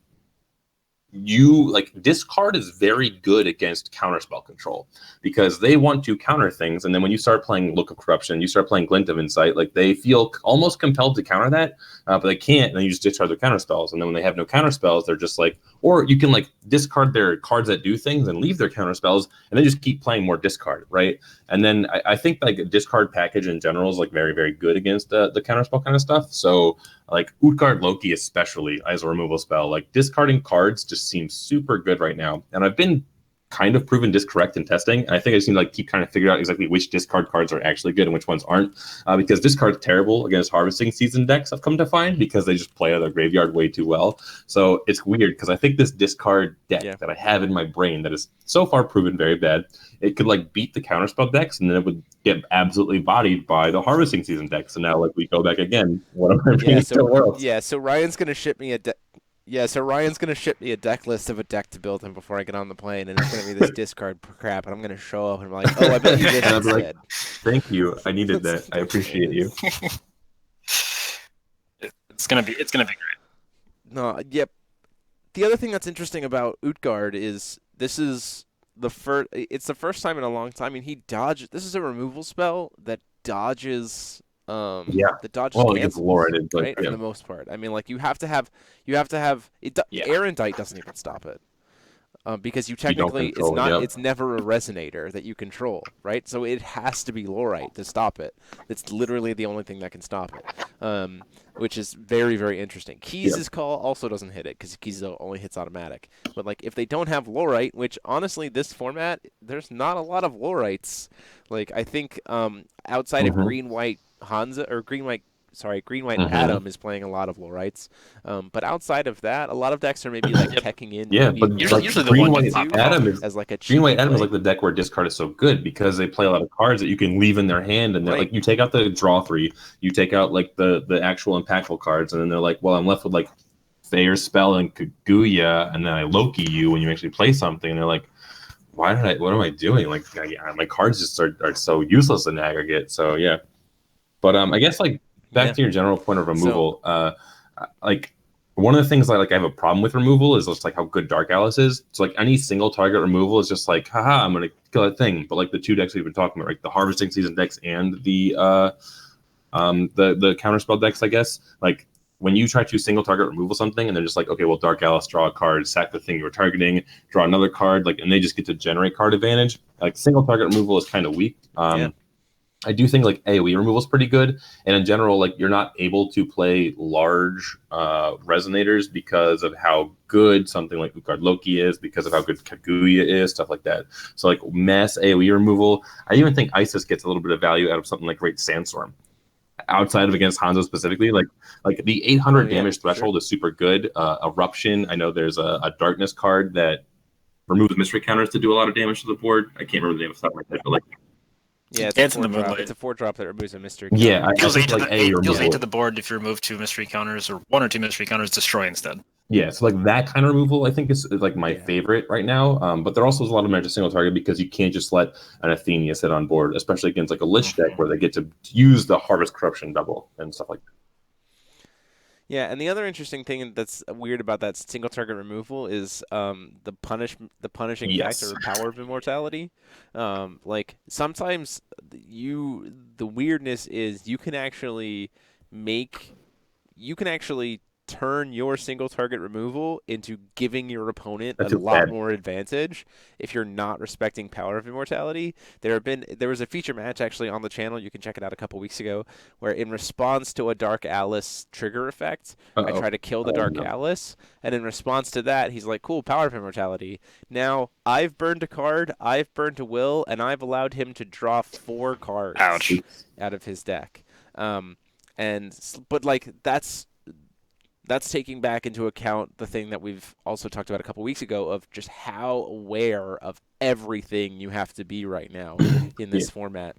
discard is very good against counterspell control because they want to counter things, and then when you start playing Look of Corruption, you start playing Glint of Insight, like they feel almost compelled to counter that, but they can't, and then you just discard their counterspells, and then when they have no counterspells, they're just like, or you can like discard their cards that do things and leave their counterspells, and then just keep playing more discard, right? And then I think like a discard package in general is like very, very good against the counterspell kind of stuff. So like Utgard Loki, especially as a removal spell, like discarding cards just seems super good right now. And I've been kind of proven discorrect in testing. And I think I just need to like keep trying to figure out exactly which discard cards are actually good and which ones aren't. Because discard's terrible against harvesting season decks, I've come to find, because they just play out of their graveyard way too well. So it's weird because I think this discard deck that I have in my brain that is so far proven very bad, it could like beat the counterspell decks, and then it would get absolutely bodied by the harvesting season decks. So now like we go back again. What am I bringing to the world? Yeah, so Ryan's gonna ship me a deck. Yeah, so Ryan's going to ship me a deck list of a deck to build him before I get on the plane, and it's going to be this discard crap, and I'm going to show up and I'm like, oh, I bet you did And I'll instead. be like, thank you. I needed that. I appreciate you. It's gonna be great. No, yep. The other thing that's interesting about Utgard is this is it's the first time in a long time. I mean, he dodges. This is a removal spell that dodges. That dodges cancels, right? For the most part. I mean, like you have to have it. Erendite doesn't even stop it. Because you technically it's never a resonator that you control, right? So it has to be Lorite to stop it. It's literally the only thing that can stop it, which is very, very interesting. Keys' Call also doesn't hit it because Keys only hits automatic. But like if they don't have Lorite, which honestly this format there's not a lot of Lorites. Like I think outside of Green White Hansa or Green White Adam is playing a lot of Lorites, but outside of that, a lot of decks are maybe like teching in. Yeah, but usually the Green one White Adam is as like a Green White Adam is like the deck where discard is so good because they play a lot of cards that you can leave in their hand, and like you take out the draw 3, you take out like the actual impactful cards, and then they're like, well, I'm left with like Thayer's Spell and Kaguya, and then I Loki you when you actually play something, and they're like, what am I doing? Like my cards just are so useless in aggregate. So yeah, but I guess like. Back to your general point of removal, like one of the things I have a problem with removal is just like how good Dark Alice is. So like any single target removal is just like, haha, I'm gonna kill that thing. But like the two decks we've been talking about, like the harvesting season decks and the counterspell decks, I guess, like when you try to single target removal something and they're just like, okay, well, Dark Alice, draw a card, sack the thing you were targeting, draw another card, like, and they just get to generate card advantage. Like single target removal is kind of weak. I do think like AoE removal is pretty good, and in general, like you're not able to play large resonators because of how good something like Utgard Loki is, because of how good Kaguya is, stuff like that. So like mass AoE removal, I even think Isis gets a little bit of value out of something like Great Sandstorm. Outside of against Hanzo specifically, like the 800 damage threshold is super good. Eruption, I know there's a darkness card that removes mystery counters to do a lot of damage to the board. I can't remember the name of stuff like that, but like. Yeah, it's a 4-drop. It's a 4-drop that removes a mystery counter. Yeah, deals 8 to the board if you remove 2 mystery counters, or 1 or 2 mystery counters, destroy instead. Yeah, so like that kind of removal I think is like my favorite right now. But there also is a lot of magic single target because you can't just let an Athenia sit on board, especially against like a Lich deck where they get to use the Harvest Corruption double and stuff like that. Yeah, and the other interesting thing that's weird about that single target removal is the punishing effect or power of immortality. Like sometimes the weirdness is you can actually turn your single target removal into giving your opponent That's a lot bad. more advantage if you're not respecting Power of Immortality. There was a feature match actually on the channel, you can check it out a couple weeks ago, where in response to a Dark Alice trigger effect, I try to kill the Dark Alice, and in response to that, he's like, cool, Power of Immortality. Now, I've burned a card, I've burned a will, and I've allowed him to draw 4 cards out of his deck. But like that's taking back into account the thing that we've also talked about a couple weeks ago of just how aware of everything you have to be right now in this format.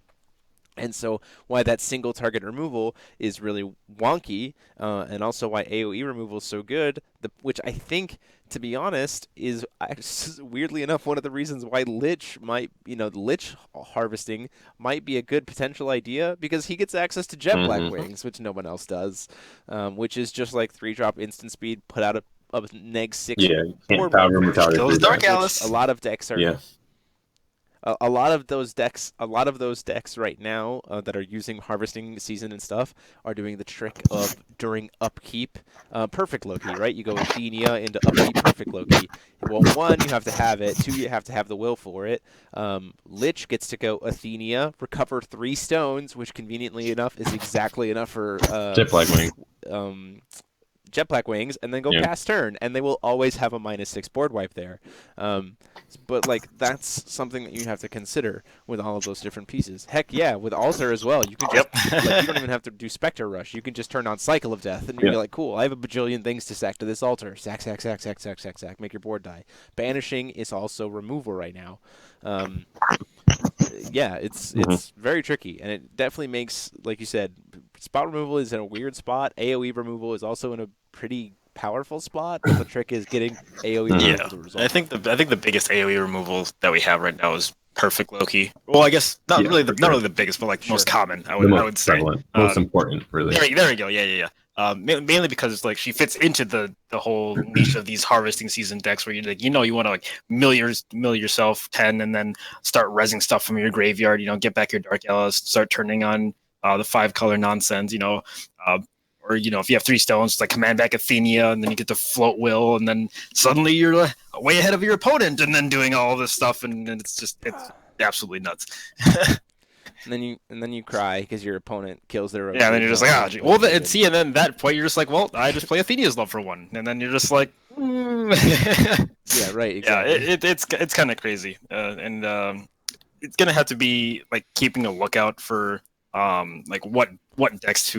And so why that single target removal is really wonky, and also why AoE removal is so good, which I think, to be honest, is weirdly enough one of the reasons why Lich Lich harvesting might be a good potential idea, because he gets access to Jet Black Wings, which no one else does, which is just like 3-drop instant speed, put out a -6 can't Power Immortality. Those Dark Alice. A lot of decks are. Yeah. A lot of those decks right now that are using harvesting season and stuff are doing the trick of during upkeep, perfect Loki, right? You go Athenia into upkeep perfect Loki. Well, 1, you have to have it. 2, you have to have the will for it. Lich gets to go Athenia, recover 3 stones, which conveniently enough is exactly enough for Jet Black Wing. Jet Black Wings, and then go cast turn, and they will always have a -6 board wipe there. But like that's something that you have to consider with all of those different pieces. Heck yeah, with Altar as well. You can just you don't even have to do Spectre Rush. You can just turn on Cycle of Death, and you're like, cool, I have a bajillion things to sack to this altar. Sack, make your board die. Banishing is also removal right now. It's very tricky, and it definitely makes, like you said, spot removal is in a weird spot. AoE removal is also in a pretty powerful spot, but the trick is getting AoE removal to resolve. I think the biggest AoE removal that we have right now is perfect Loki. Well, I guess not really the biggest, but like most common. I would say most important, really. There you go. Yeah. Mainly because like she fits into the whole niche of these harvesting season decks where you're like, you want to like mill yourself 10 and then start rezzing stuff from your graveyard. Get back your Dark Alice, start turning on the 5-color nonsense. Or if you have 3 stones, it's like command back Athenia, and then you get to float will, and then suddenly you're way ahead of your opponent, and then doing all this stuff, and it's absolutely nuts. And then you cry because your opponent kills their own. Yeah, and then you're just like, and then that point you're just like, well, I just play Athenia's Love for 1, and then you're just like, yeah, right. Exactly. Yeah, it's kind of crazy, and it's gonna have to be like keeping a lookout for like what decks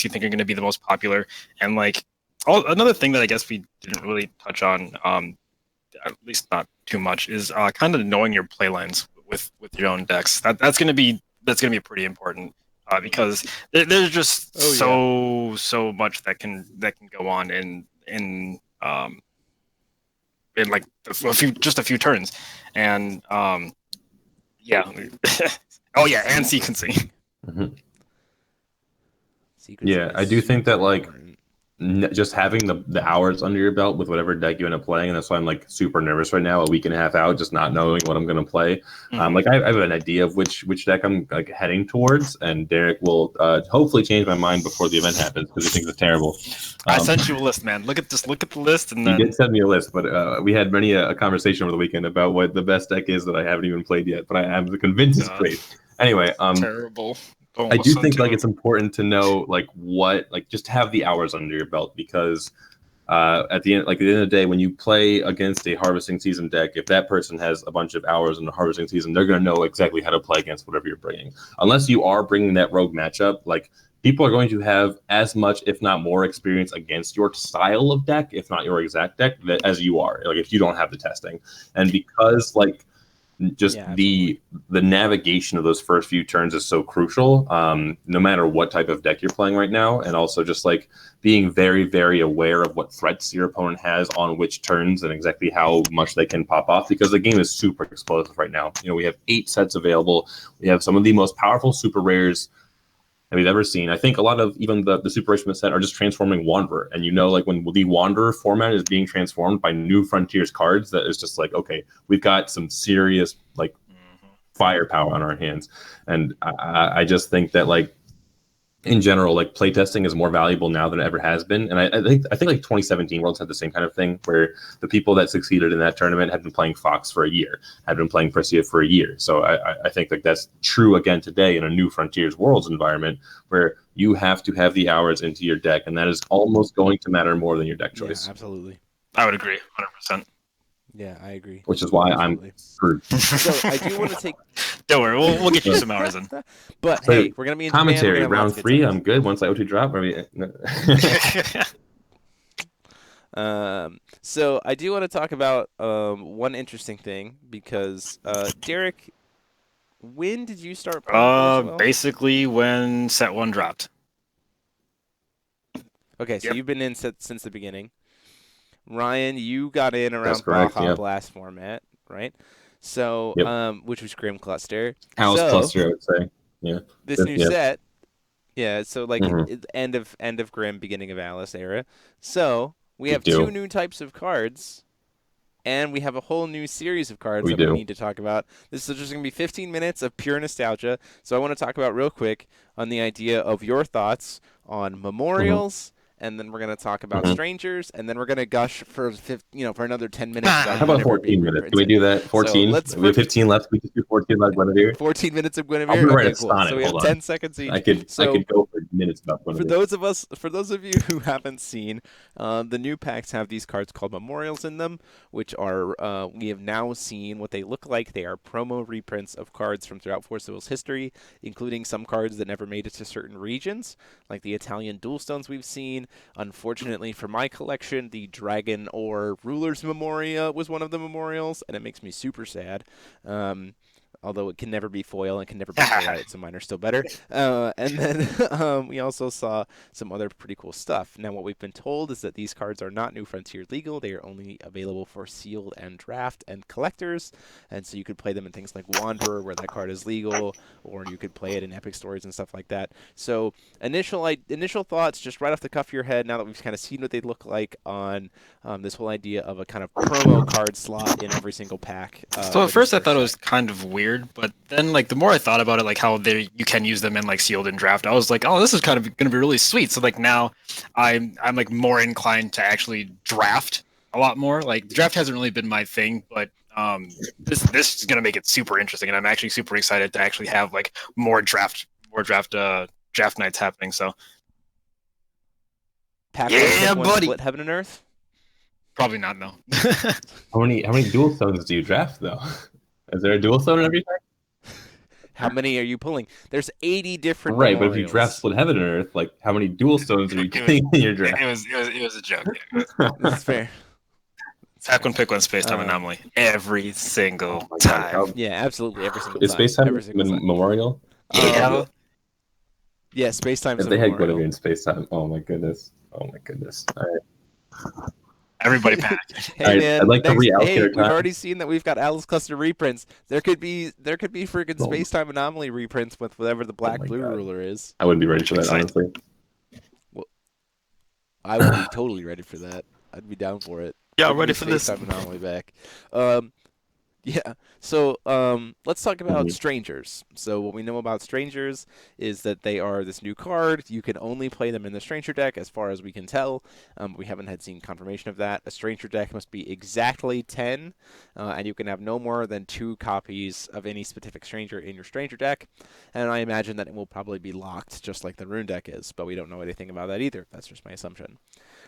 you think are going to be the most popular, and like another thing that I guess we didn't really touch on, at least not too much, is kind of knowing your playlines with your own decks. That's going to be pretty important, because there's just so much that can go on in like a few turns, and and sequencing. Yeah, I do think that like just having the hours under your belt with whatever deck you end up playing, and that's why I'm like super nervous right now, a week and a half out, just not knowing what I'm gonna play. Like I have an idea of which deck I'm like heading towards, and Derek will hopefully change my mind before the event happens because he thinks it's terrible. I sent you a list, man. Look at the list, and then you did send me a list, but we had many a conversation over the weekend about what the best deck is that I haven't even played yet, but I am convinced it's great. Anyway, terrible. I do think like it's important to know like what, like just have the hours under your belt, because at the end of the day, when you play against a harvesting season deck, if that person has a bunch of hours in the harvesting season, they're going to know exactly how to play against whatever you're bringing. Unless you are bringing that rogue matchup, like people are going to have as much, if not more, experience against your style of deck, if not your exact deck, as you are. Like if you don't have the testing, and because like just the navigation of those first few turns is so crucial, no matter what type of deck you're playing right now, and also just like being very, very aware of what threats your opponent has on which turns and exactly how much they can pop off, because the game is super explosive right now. We have 8 sets available. We have some of the most powerful super rares that we've ever seen. I think a lot of even the Super Reissmann set are just transforming Wanderer, and like when the Wanderer format is being transformed by New Frontiers cards, that is just like, okay, we've got some serious like firepower on our hands. And I just think that like in general, like playtesting is more valuable now than it ever has been. And I think like 2017 Worlds had the same kind of thing where the people that succeeded in that tournament had been playing Fox for a year, had been playing Prestia for a year. So I think like that's true again today in a new Frontiers Worlds environment where you have to have the hours into your deck, and that is almost going to matter more than your deck choice. Yeah, absolutely. I would agree, 100%. Yeah, I agree. Which is why absolutely. I'm screwed. So I do want to take. Don't worry, we'll get you some hours in. But so hey, we're gonna be in commentary Japan, round 3. I'm good once I O2 drop. So I do want to talk about one interesting thing because Derek, when did you start playing? Basically when set 1 dropped. Okay, so you've been in since the beginning. Ryan, you got in around Baja Blast format, right? So, which was Grim Cluster. Alice Cluster, I would say. Yeah. This new set, so like end of Grim, beginning of Alice era. So we have 2 new types of cards, and we have a whole new series of cards we need to talk about. This is just going to be 15 minutes of pure nostalgia. So I want to talk about real quick on the idea of your thoughts on memorials. And then we're going to talk about strangers, and then we're going to gush for another 10 minutes. How about 14 minutes? Can we do that? 14? So we have 15 left. We just do 14 like Guinevere. 14 minutes of Guinevere? I'll write cool. So we have 10 seconds each. I could go for minutes about Guinevere. For those of you who haven't seen, the new packs have these cards called Memorials in them, which are, we have now seen what they look like. They are promo reprints of cards from throughout Force of Will's history, including some cards that never made it to certain regions, like the Italian Dual Stones we've seen. Unfortunately for my collection, the Dragon or Ruler's Memoria was one of the memorials, and it makes me super sad. Although it can never be foil and can never be highlighted, so mine are still better. And then we also saw some other pretty cool stuff. Now, what we've been told is that these cards are not New Frontier legal. They are only available for sealed and draft and collectors. And so you could play them in things like Wanderer, where that card is legal, or you could play it in Epic Stories and stuff like that. So initial thoughts, just right off the cuff of your head, now that we've kind of seen what they look like on this whole idea of a kind of promo card slot in every single pack. So at first I thought it was kind of weird, but then like the more I thought about it, like how you can use them in like sealed and draft, I was like, oh, this is kind of gonna be really sweet. So like now I'm like more inclined to actually draft a lot more. Like the draft hasn't really been my thing, but this is gonna make it super interesting, and I'm actually super excited to actually have like more draft nights happening. So pack buddy, split heaven and earth. Probably not, no. How many dual stones do you draft though? Is there a dual stone in every pack? How many are you pulling? There's 80 different memorials. But if you draft Split Heaven and Earth, like how many dual stones are you getting in your draft? It was a joke. That's fair. Pack one, pick one, space time anomaly every single time. Yeah, absolutely every single time. Is space time memorial? Yeah, space time. If they had Guinevere in space time, oh my goodness. All right. Everybody pack. Hey man, I'd like to reallocate we've already seen that we've got Alice Cluster reprints. There could be freaking space time anomaly reprints with whatever the black blue ruler is. I wouldn't be ready for that, honestly. Well, I would be totally ready for that. I'd be down for it. Yeah, I'm ready for this. Space time anomaly back. Yeah. So let's talk about strangers. So what we know about strangers is that they are this new card. You can only play them in the stranger deck, as far as we can tell. We haven't seen confirmation of that. A stranger deck must be exactly 10, and you can have no more than 2 copies of any specific stranger in your stranger deck. And I imagine that it will probably be locked, just like the rune deck is, but we don't know anything about that either. That's just my assumption.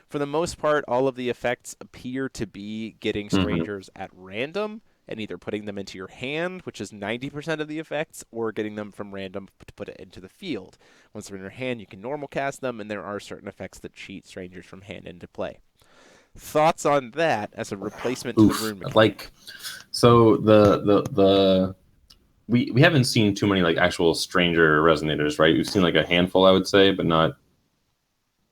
For the most part, all of the effects appear to be getting strangers at random, and either putting them into your hand, which is 90% of the effects, or getting them from random to put it into the field. Once they're in your hand, you can normal cast them, and there are certain effects that cheat strangers from hand into play. Thoughts on that as a replacement to the rune mechanic? Like, so we haven't seen too many like actual stranger resonators, right? We've seen like a handful, I would say, but not.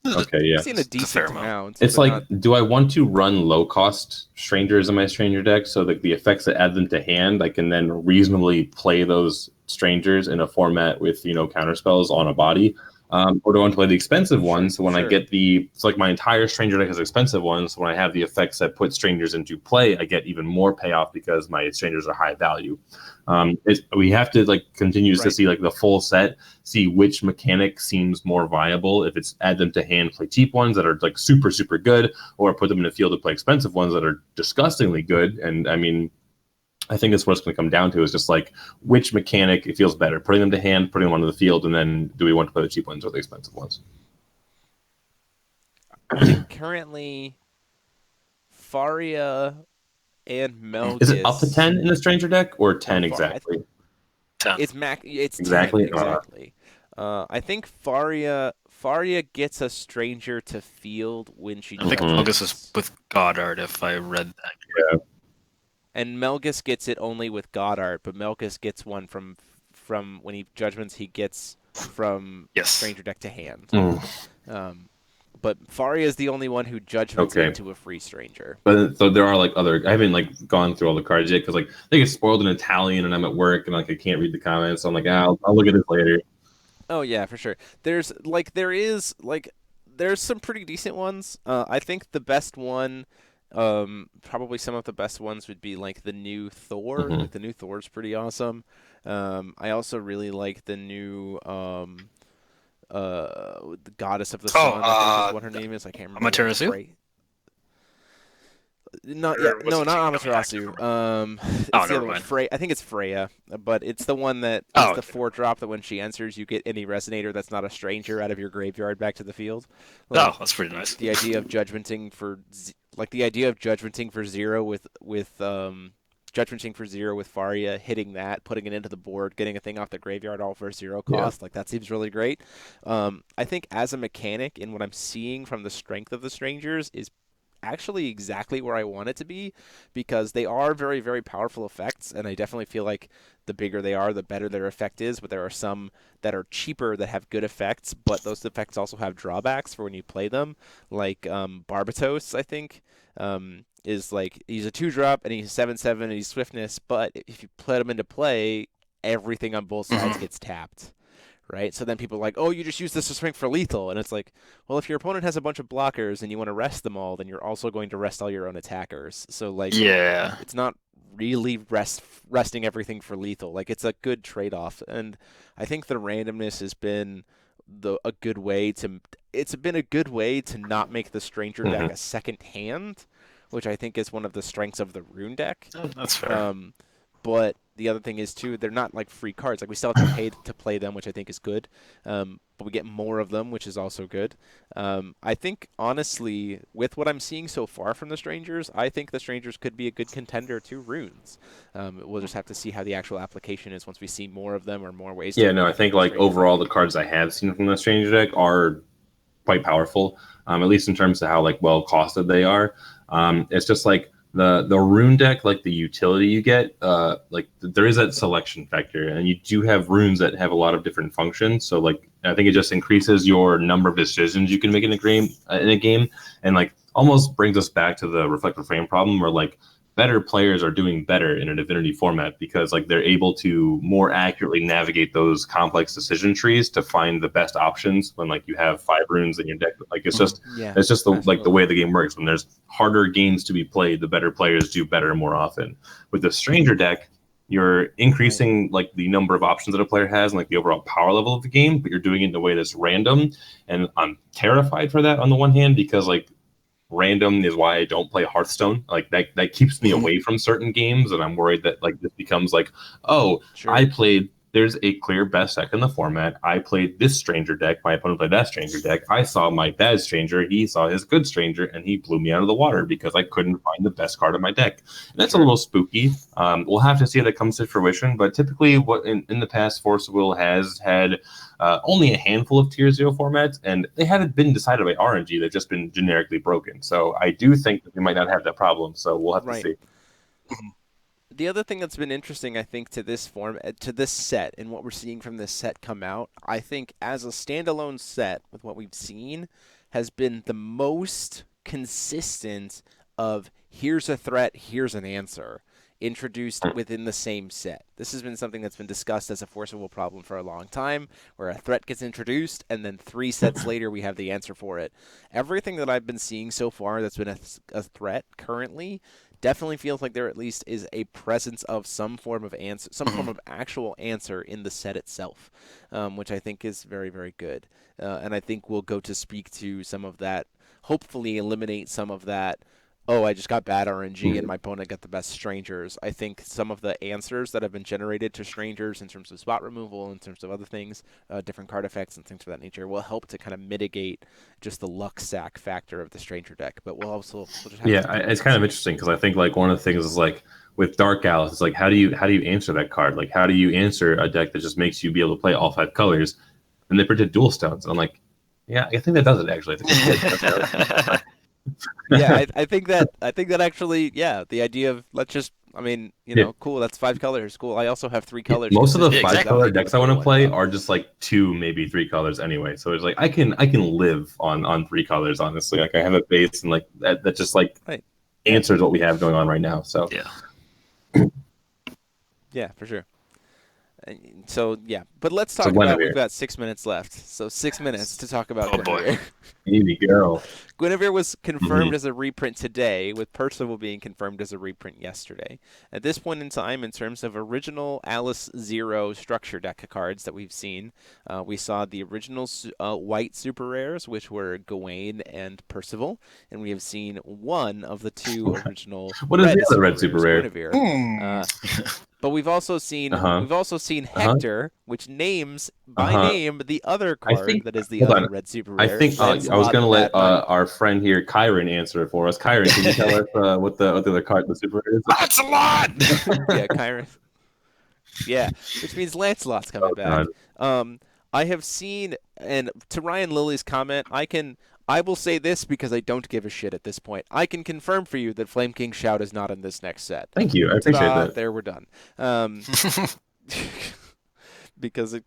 Okay, yeah. I've seen a decent amount. It's like, do I want to run low-cost strangers in my stranger deck so that the effects that add them to hand, I can then reasonably play those strangers in a format with, counterspells on a body? Or do I want to play the expensive ones? So when I Sure. get it's like my entire stranger deck has expensive ones. So when I have the effects that put strangers into play, I get even more payoff because my strangers are high value. We have to like continue to see like the full set, see which mechanic seems more viable. If it's add them to hand, play cheap ones that are like super, super good, or put them in the field to play expensive ones that are disgustingly good. And I mean, I think that's what it's going to come down to is just like which mechanic it feels better, putting them to hand, putting them onto the field, and then do we want to play the cheap ones or the expensive ones? I think currently Faria and Melgus. Is it up to 10 in the stranger deck or 10 exactly? 10. It's exactly 10, exactly. I think Faria gets a stranger to field when she. I think Melgus is with Goddard, if I read that. Yeah. And Melgus gets it only with Goddard, but Melgus gets one from when he judgments he gets from stranger deck to hand. But Faria is the only one who judgments into a free stranger. But so there are like other. I haven't like gone through all the cards yet because like they get spoiled in Italian and I'm at work and like I can't read the comments. So I'm like, I'll look at this later. Oh yeah, for sure. There's some pretty decent ones. I think the best one, probably some of the best ones would be like the new Thor. Like the new Thor's pretty awesome. I also really like the new the goddess of the sun. I think is what her name is. I can't remember. Amaterasu? Not not Amaterasu. It's the other one. I think it's Freya, but it's the one that is the 4-drop that when she enters, you get any resonator that's not a stranger out of your graveyard back to the field. Like, that's pretty nice. The idea of judgmenting for 0 with judgmenting for 0 with Faria, hitting that, putting it into the board, getting a thing off the graveyard all for 0 cost. Like that seems really great. I think as a mechanic, and what I'm seeing from the strength of the strangers is actually exactly where I want it to be, because they are very, very powerful effects, and I definitely feel like the bigger they are, the better their effect is, but there are some that are cheaper that have good effects, but those effects also have drawbacks for when you play them, like Barbatos, I think, is like, he's a 2-drop, and he's 7/7, and he's swiftness, but if you put him into play, everything on both sides gets tapped. Right? So then people are like, oh, you just use this to swing for lethal. And it's like, well, if your opponent has a bunch of blockers and you want to rest them all, then you're also going to rest all your own attackers. So, like, it's not really resting everything for lethal. Like, it's a good trade-off. And I think the randomness has been a good way to not make the stranger deck a second hand, which I think is one of the strengths of the rune deck. Oh, that's fair. But the other thing is, too, they're not like free cards. Like, we still have to pay to play them, which I think is good. But we get more of them, which is also good. I think, honestly, with what I'm seeing so far from the Strangers, I think the Strangers could be a good contender to runes. We'll just have to see how the actual application is once we see more of them or more ways to... I think, like, overall, the cards I have seen from the Stranger deck are quite powerful, at least in terms of how, like, well-costed they are. It's just, like, the rune deck, like the utility you get, like there is that selection factor, and you do have runes that have a lot of different functions. So like I think it just increases your number of decisions you can make in a game, and like almost brings us back to the reflective frame problem, where like better players are doing better in a divinity format because like they're able to more accurately navigate those complex decision trees to find the best options when like you have 5 runes in your deck. Like it's just the way the game works. When there's harder games to be played, the better players do better more often. With the stranger deck, you're increasing like the number of options that a player has and like the overall power level of the game, but you're doing it in a way that's random, and I'm terrified for that on the one hand, because like random is why I don't play Hearthstone. Like that keeps me away from certain games, and I'm worried that like this becomes like, there's a clear best deck in the format. I played this stranger deck, my opponent played that stranger deck. I saw my bad stranger, he saw his good stranger, and he blew me out of the water because I couldn't find the best card in my deck. And that's a little spooky. We'll have to see how that comes to fruition, but typically what in the past, Force of Will has had only a handful of tier 0 formats, and they haven't been decided by RNG. They've just been generically broken. So I do think that we might not have that problem. So we'll have to see. The other thing that's been interesting, I think, to this set, and what we're seeing from this set come out, I think as a standalone set with what we've seen, has been the most consistent of here's a threat, here's an answer. introduced within the same set. This has been something that's been discussed as a force of will problem for a long time, where a threat gets introduced, and then 3 sets later we have the answer for it. Everything that I've been seeing so far that's been a threat currently definitely feels like there at least is a presence of some form of answer, some form of actual answer in the set itself, which I think is very, very good. And I think we'll go to speak to some of that, hopefully eliminate some of that, oh, I just got bad RNG and my opponent got the best strangers. I think some of the answers that have been generated to strangers in terms of spot removal, in terms of other things, different card effects and things of that nature, will help to kind of mitigate just the luck sack factor of the stranger deck. But we'll just have it's kind of interesting because I think like one of the things is like with Dark Alice, it's like how do you answer that card? Like how do you answer a deck that just makes you be able to play all 5 colors? And they printed dual stones. And I'm like, yeah, I think that does it actually. Yeah, I think that actually, yeah, the idea of let's just, I mean, cool, that's 5 colors, cool. I also have 3 colors. Most of the 5-color decks I want to play are just like 2, maybe 3 colors anyway. So it's like I can live on 3 colors, honestly. Like I have a base and like that just like answers what we have going on right now. So yeah, for sure. So yeah, but let's talk about. We've got 6 minutes left, so 6 minutes to talk about. Oh boy, baby girl. Guinevere was confirmed as a reprint today, with Percival being confirmed as a reprint yesterday. At this point in time, in terms of original Alice Zero structure deck cards that we've seen, we saw the original white super rares, which were Gawain and Percival, and we have seen one of the 2 original. What is the other red super rare? Guinevere. But we've also seen Hector, which names by name the other card that is the other red super rare. I think I was going to let our friend here, Kyron, answer it for us. Kyron, can you tell us what the other card the super rare is? That's a lot. Yeah, Kyron. Yeah, which means Lancelot's coming back. I have seen, and to Ryan Lilly's comment, I will say this because I don't give a shit at this point. I can confirm for you that Flame King Shout is not in this next set. Thank you. I appreciate that. There, we're done. Because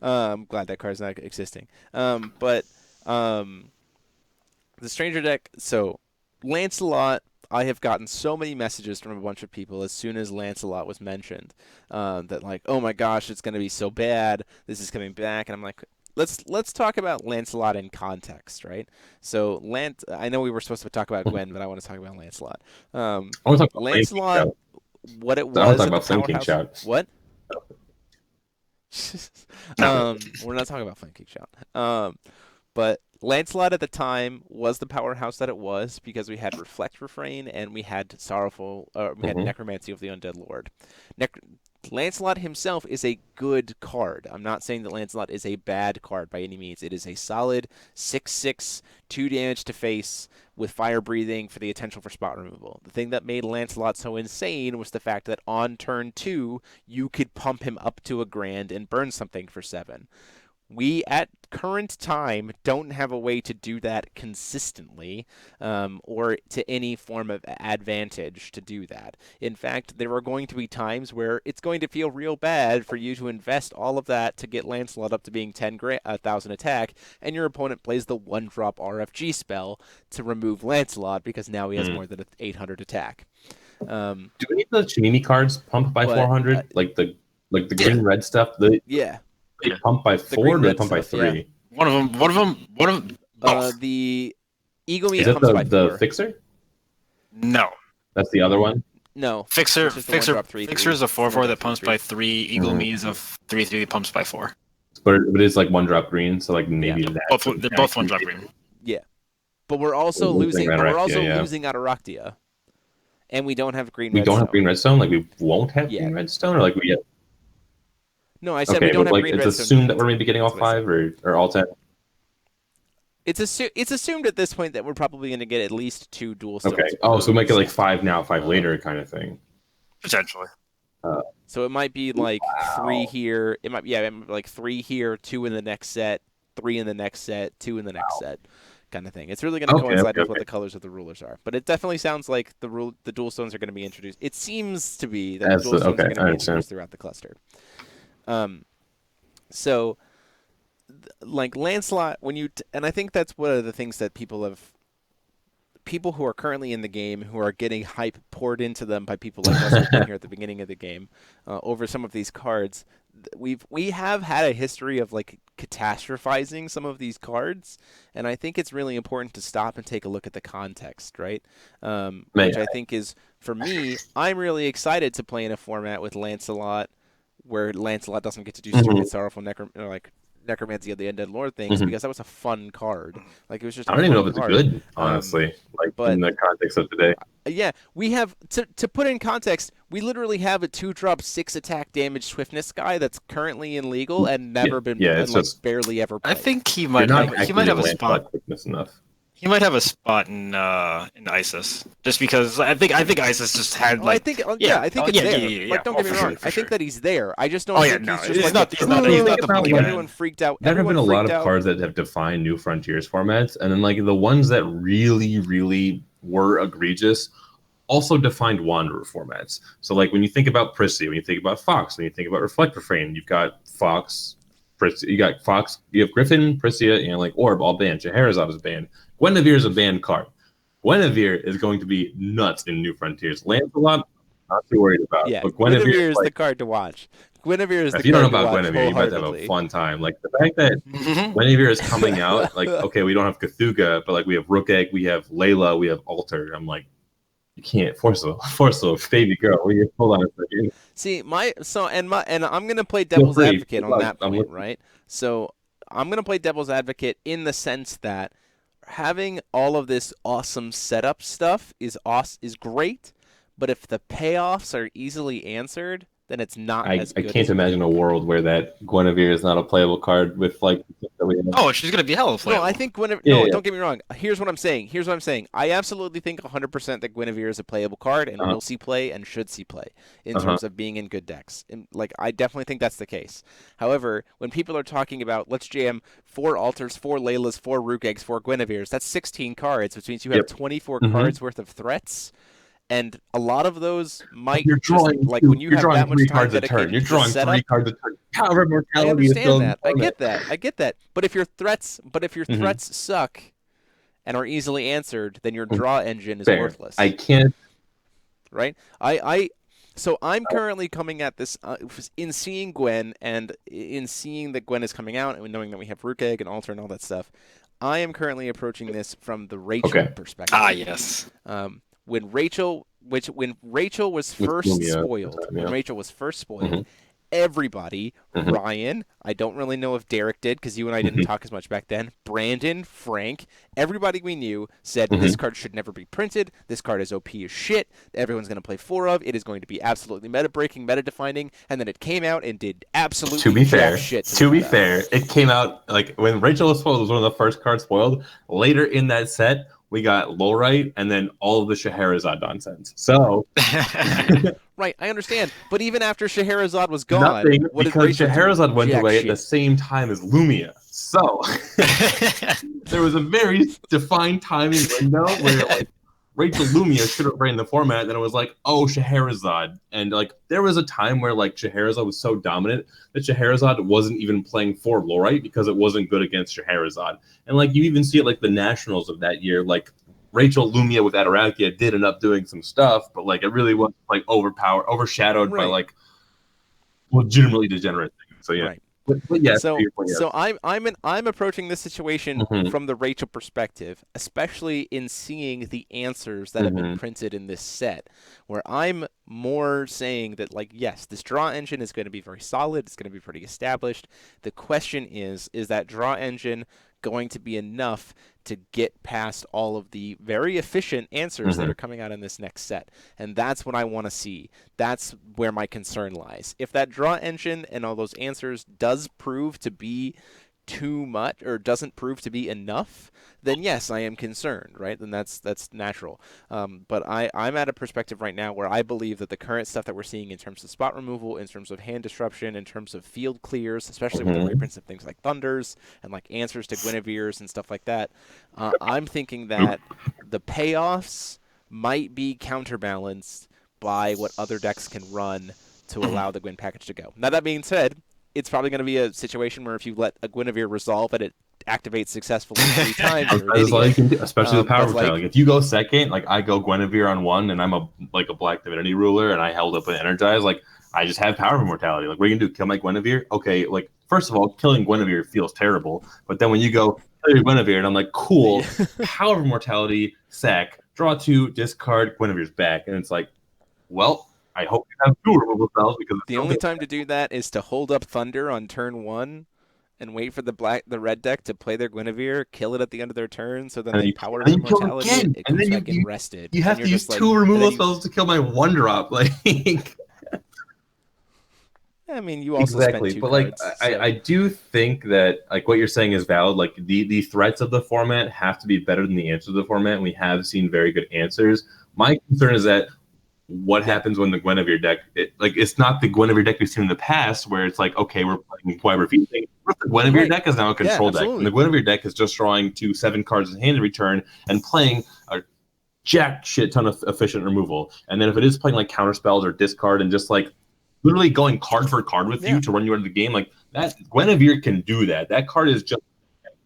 I'm glad that card's not existing. But the Stranger deck, so Lancelot, I have gotten so many messages from a bunch of people as soon as Lancelot was mentioned that like, oh my gosh, it's going to be so bad. This is coming back. And I'm like, let's talk about Lancelot in context, right? So I know we were supposed to talk about Gwen, but I want to talk about Lancelot. I want to talk about Lancelot, what it was. I want to talk about Flame King Shout. What? We're not talking about Flame King Shout. But Lancelot at the time was the powerhouse that it was because we had Reflect Refrain and we had had Necromancy of the Undead Lord. Lancelot himself is a good card. I'm not saying that Lancelot is a bad card by any means. It is a solid 6/6, 2 damage to face with fire breathing for the potential for spot removal. The thing that made Lancelot so insane was the fact that on turn 2, you could pump him up to a grand and burn something for 7. We, at current time, don't have a way to do that consistently or to any form of advantage to do that. In fact, there are going to be times where it's going to feel real bad for you to invest all of that to get Lancelot up to being 10,000 attack, and your opponent plays the 1-drop RFG spell to remove Lancelot because now he has more than 800 attack. Do we need the Chinini cards pumped by 400? Like the green red stuff? Yeah. They pump by 4 or they pump by 3? Yeah. One of them. The Eagle Meat is pumps that by 4. The Fixer? No. That's the other one? No. Fixer is a 4/4 that pumps by 3. Eagle Meat is a 3/3 that pumps by 4. But it's like 1-drop green, so like maybe that. They're both 1-drop green. Yeah. But we're also losing Ataraktia. And we don't have green redstone. We don't have green redstone? Like we won't have green redstone? Or like we get... No, I said we don't have green redstone. It's assumed that we're maybe getting all 5 or all 10? It's assumed at this point that we're probably going to get at least 2 dual stones. Okay. Oh, so we might get like 5 now, 5 later kind of thing. Potentially. So it might be like 3 here. It might be like 3 here, 2 in the next set, 3 in the next set, 2 in the next set, kind of thing. It's really going to coincide with what the colors of the rulers are. But it definitely sounds like the dual stones are going to be introduced. It seems to be that the dual stones are going to be introduced throughout the cluster. So, like Lancelot, and I think that's one of the things that people have people who are currently in the game who are getting hype poured into them by people like us who've been here at the beginning of the game over some of these cards. We have had a history of like catastrophizing some of these cards, and I think it's really important to stop and take a look at the context, right? Which I think is, for me, I'm really excited to play in a format with Lancelot, where Lancelot doesn't get to do stupid, sorrowful necromancy of the undead lord things, because that was a fun card. Like, it was just I don't even know if it's good, honestly, but in the context of today. Yeah, we have, to put in context, we literally have a 2-drop 6 attack damage swiftness guy that's currently in legal and never been barely ever played. I think he might have a spot. Enough. He might have a spot in ISIS, just because I think ISIS just had like. I think it's there. Yeah. Like, don't get me wrong. I think that he's there. I just don't think he's not the boogeyman. Everyone freaked out. There have been a lot of cards that have defined New Frontiers formats, and then like the ones that really, really were egregious also defined Wanderer formats. So like when you think about Prissy, when you think about Fox, when you think about Reflector Frame, you've got Fox, you got Fox, you have Griffin, Prisia, and like Orb all banned. Scheherazade is banned. Guinevere is a banned card. Guinevere is going to be nuts in New Frontiers. Lancelot, not too worried about. Yeah, but Guinevere is the card to watch. Guinevere is the card to watch. If you don't know about Guinevere, you might have a fun time. Like the fact that Guinevere is coming out, like, okay, we don't have Cthulhu, but like we have Rook Egg, we have Layla, we have Alter. I'm like, you can't force a baby girl. Hold on a second. See, and I'm gonna play devil's advocate on that point, right? So I'm gonna play devil's advocate in the sense that having all of this awesome setup stuff is great, but if the payoffs are easily answered, then it's not as good. I can't imagine a world where that Guinevere is not a playable card with like that we have. Oh, she's gonna be hella playable. No, I think Guinevere. Yeah. Don't get me wrong. Here's what I'm saying. I absolutely think 100% that Guinevere is a playable card and will see play and should see play in terms of being in good decks. And like, I definitely think that's the case. However, when people are talking about let's jam 4 Altars, 4 Laylas, 4 Rook Eggs, 4 Guineveres, that's 16 cards, which means you have 24 cards worth of threats. And a lot of those might you're drawing like when you have that much time cards a turn. You're drawing 3 cards a turn. Power mortality. I understand that. I get that. But if your threats suck and are easily answered, then your draw engine is worthless. I can't. Right. So I'm currently coming at this in seeing Gwen and in seeing that Gwen is coming out and knowing that we have Rook Egg and Alter and all that stuff. I am currently approaching this from the Rachel perspective. Ah, yes. When Rachel was first spoiled, everybody, Ryan, I don't really know if Derek did because you and I didn't talk as much back then, Brandon, Frank, everybody we knew said this card should never be printed, this card is OP as shit, everyone's going to play 4 of, it is going to be absolutely meta-breaking, meta-defining, and then it came out and did absolutely shit. To be fair, it came out, like, when Rachel was spoiled, it was one of the first cards spoiled. Later in that set, we got Lowrite and then all of the Scheherazade nonsense. So, right, I understand. But even after Scheherazade was gone, because Scheherazade went away at the same time as Lumia. So, there was a very defined timing window where like Rachel Lumia should have ran the format. Then it was like, oh, Scheherazade. And like there was a time where like Scheherazade was so dominant that Scheherazade wasn't even playing for Lowrite because it wasn't good against Scheherazade. And like you even see it like the Nationals of that year, like Rachel Lumia with Atarakia did end up doing some stuff, but like it really was like overshadowed by like legitimately degenerate things. So yeah. Right. But yeah, so I'm approaching this situation from the Rachel perspective, especially in seeing the answers that have been printed in this set, where I'm more saying that, like, yes, this draw engine is going to be very solid, it's going to be pretty established. The question is that draw engine going to be enough to get past all of the very efficient answers that are coming out in this next set? And that's what I want to see. That's where my concern lies. If that draw engine and all those answers does prove to be too much or doesn't prove to be enough, then yes, I am concerned, right? Then that's natural. But I'm at a perspective right now where I believe that the current stuff that we're seeing in terms of spot removal, in terms of hand disruption, in terms of field clears, especially with the reprints of things like Thunders and like answers to Guinevere's and stuff like that, I'm thinking that the payoffs might be counterbalanced by what other decks can run to allow the Gwyn package to go. Now, that being said, it's probably going to be a situation where if you let a Guinevere resolve and it activate successfully 3 times. That's all you can do, especially with power like, like if you go second, like I go Guinevere on 1, and I'm a black divinity ruler, and I held up an energize, like I just have power of immortality. Like what are you gonna do? Kill my Guinevere? Okay, like first of all, killing Guinevere feels terrible, but then when you go kill your Guinevere, and I'm like, cool, power of immortality, sack, draw 2, discard, Guinevere's back, and it's like, well, I hope you have 2 removal spells because the only time to do that is to hold up Thunder on turn 1 and wait for the red deck to play their Guinevere, kill it at the end of their turn, so then they power immortality, it goes back and rested. You have to use 2 removal spells to kill my 1-drop, like. I mean, you also spend 2 but cards, like I do think that like what you're saying is valid. Like the threats of the format have to be better than the answers of the format. And we have seen very good answers. My concern is that what happens when the Guinevere deck, it's not the Guinevere deck we've seen in the past where it's like, okay, we're playing why we're feeding. The Guinevere deck is now a control deck. And the Guinevere deck is just drawing 7 cards in hand in return and playing a jack shit ton of efficient removal. And then if it is playing like counter spells or discard and just like literally going card for card with you to run you out of the game, like that Guinevere can do that. That card is just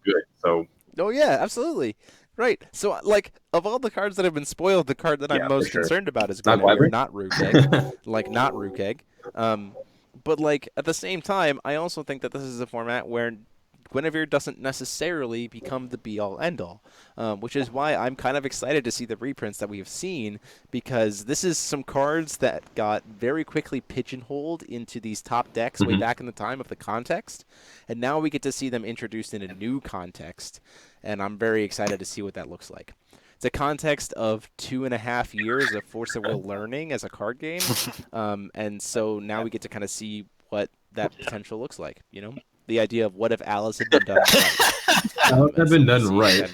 good. So yeah, absolutely. Right. So like of all the cards that have been spoiled, the card that I'm most concerned about is Guinevere, not Rukeg. Not Rukeg. But like at the same time, I also think that this is a format where Guinevere doesn't necessarily become the be-all, end-all, which is why I'm kind of excited to see the reprints that we have seen, because this is some cards that got very quickly pigeonholed into these top decks way back in the time of the context, and now we get to see them introduced in a new context, and I'm very excited to see what that looks like. It's a context of 2.5 years of Force of Will learning as a card game, and so now we get to kind of see what that potential looks like, you know? The idea of what if Alice had been done right. Alice had been done right.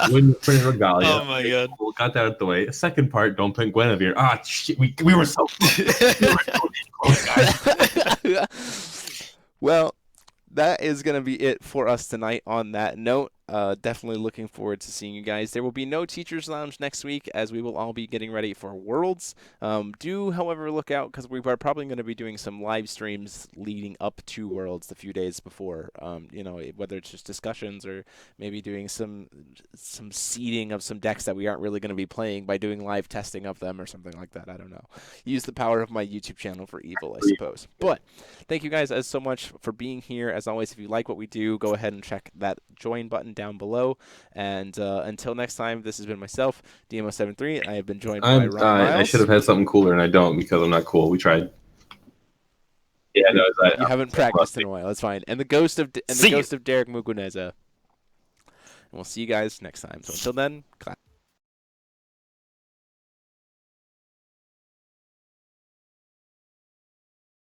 Wouldn't print Regalia. Oh my god. We'll got that out the way. Second part, don't print Guinevere. Ah, shit, we were so close, guys. Well, that is going to be it for us tonight on that note. Definitely looking forward to seeing you guys. There will be no Teachers Lounge next week as we will all be getting ready for Worlds. Do, however, look out because we are probably going to be doing some live streams leading up to Worlds a few days before. You know, whether it's just discussions or maybe doing some seeding of some decks that we aren't really going to be playing by doing live testing of them or something like that. I don't know. Use the power of my YouTube channel for evil, I suppose. But thank you guys so much for being here. As always, if you like what we do, go ahead and check that join button down below. And until next time, this has been myself, DMO73. I have been joined by Ron Miles. I should have had something cooler, and I don't because I'm not cool. We tried. Yeah, no, you haven't practiced in a while. That's fine. And the ghost of Derek Muguneza. And we'll see you guys next time. So until then, clap.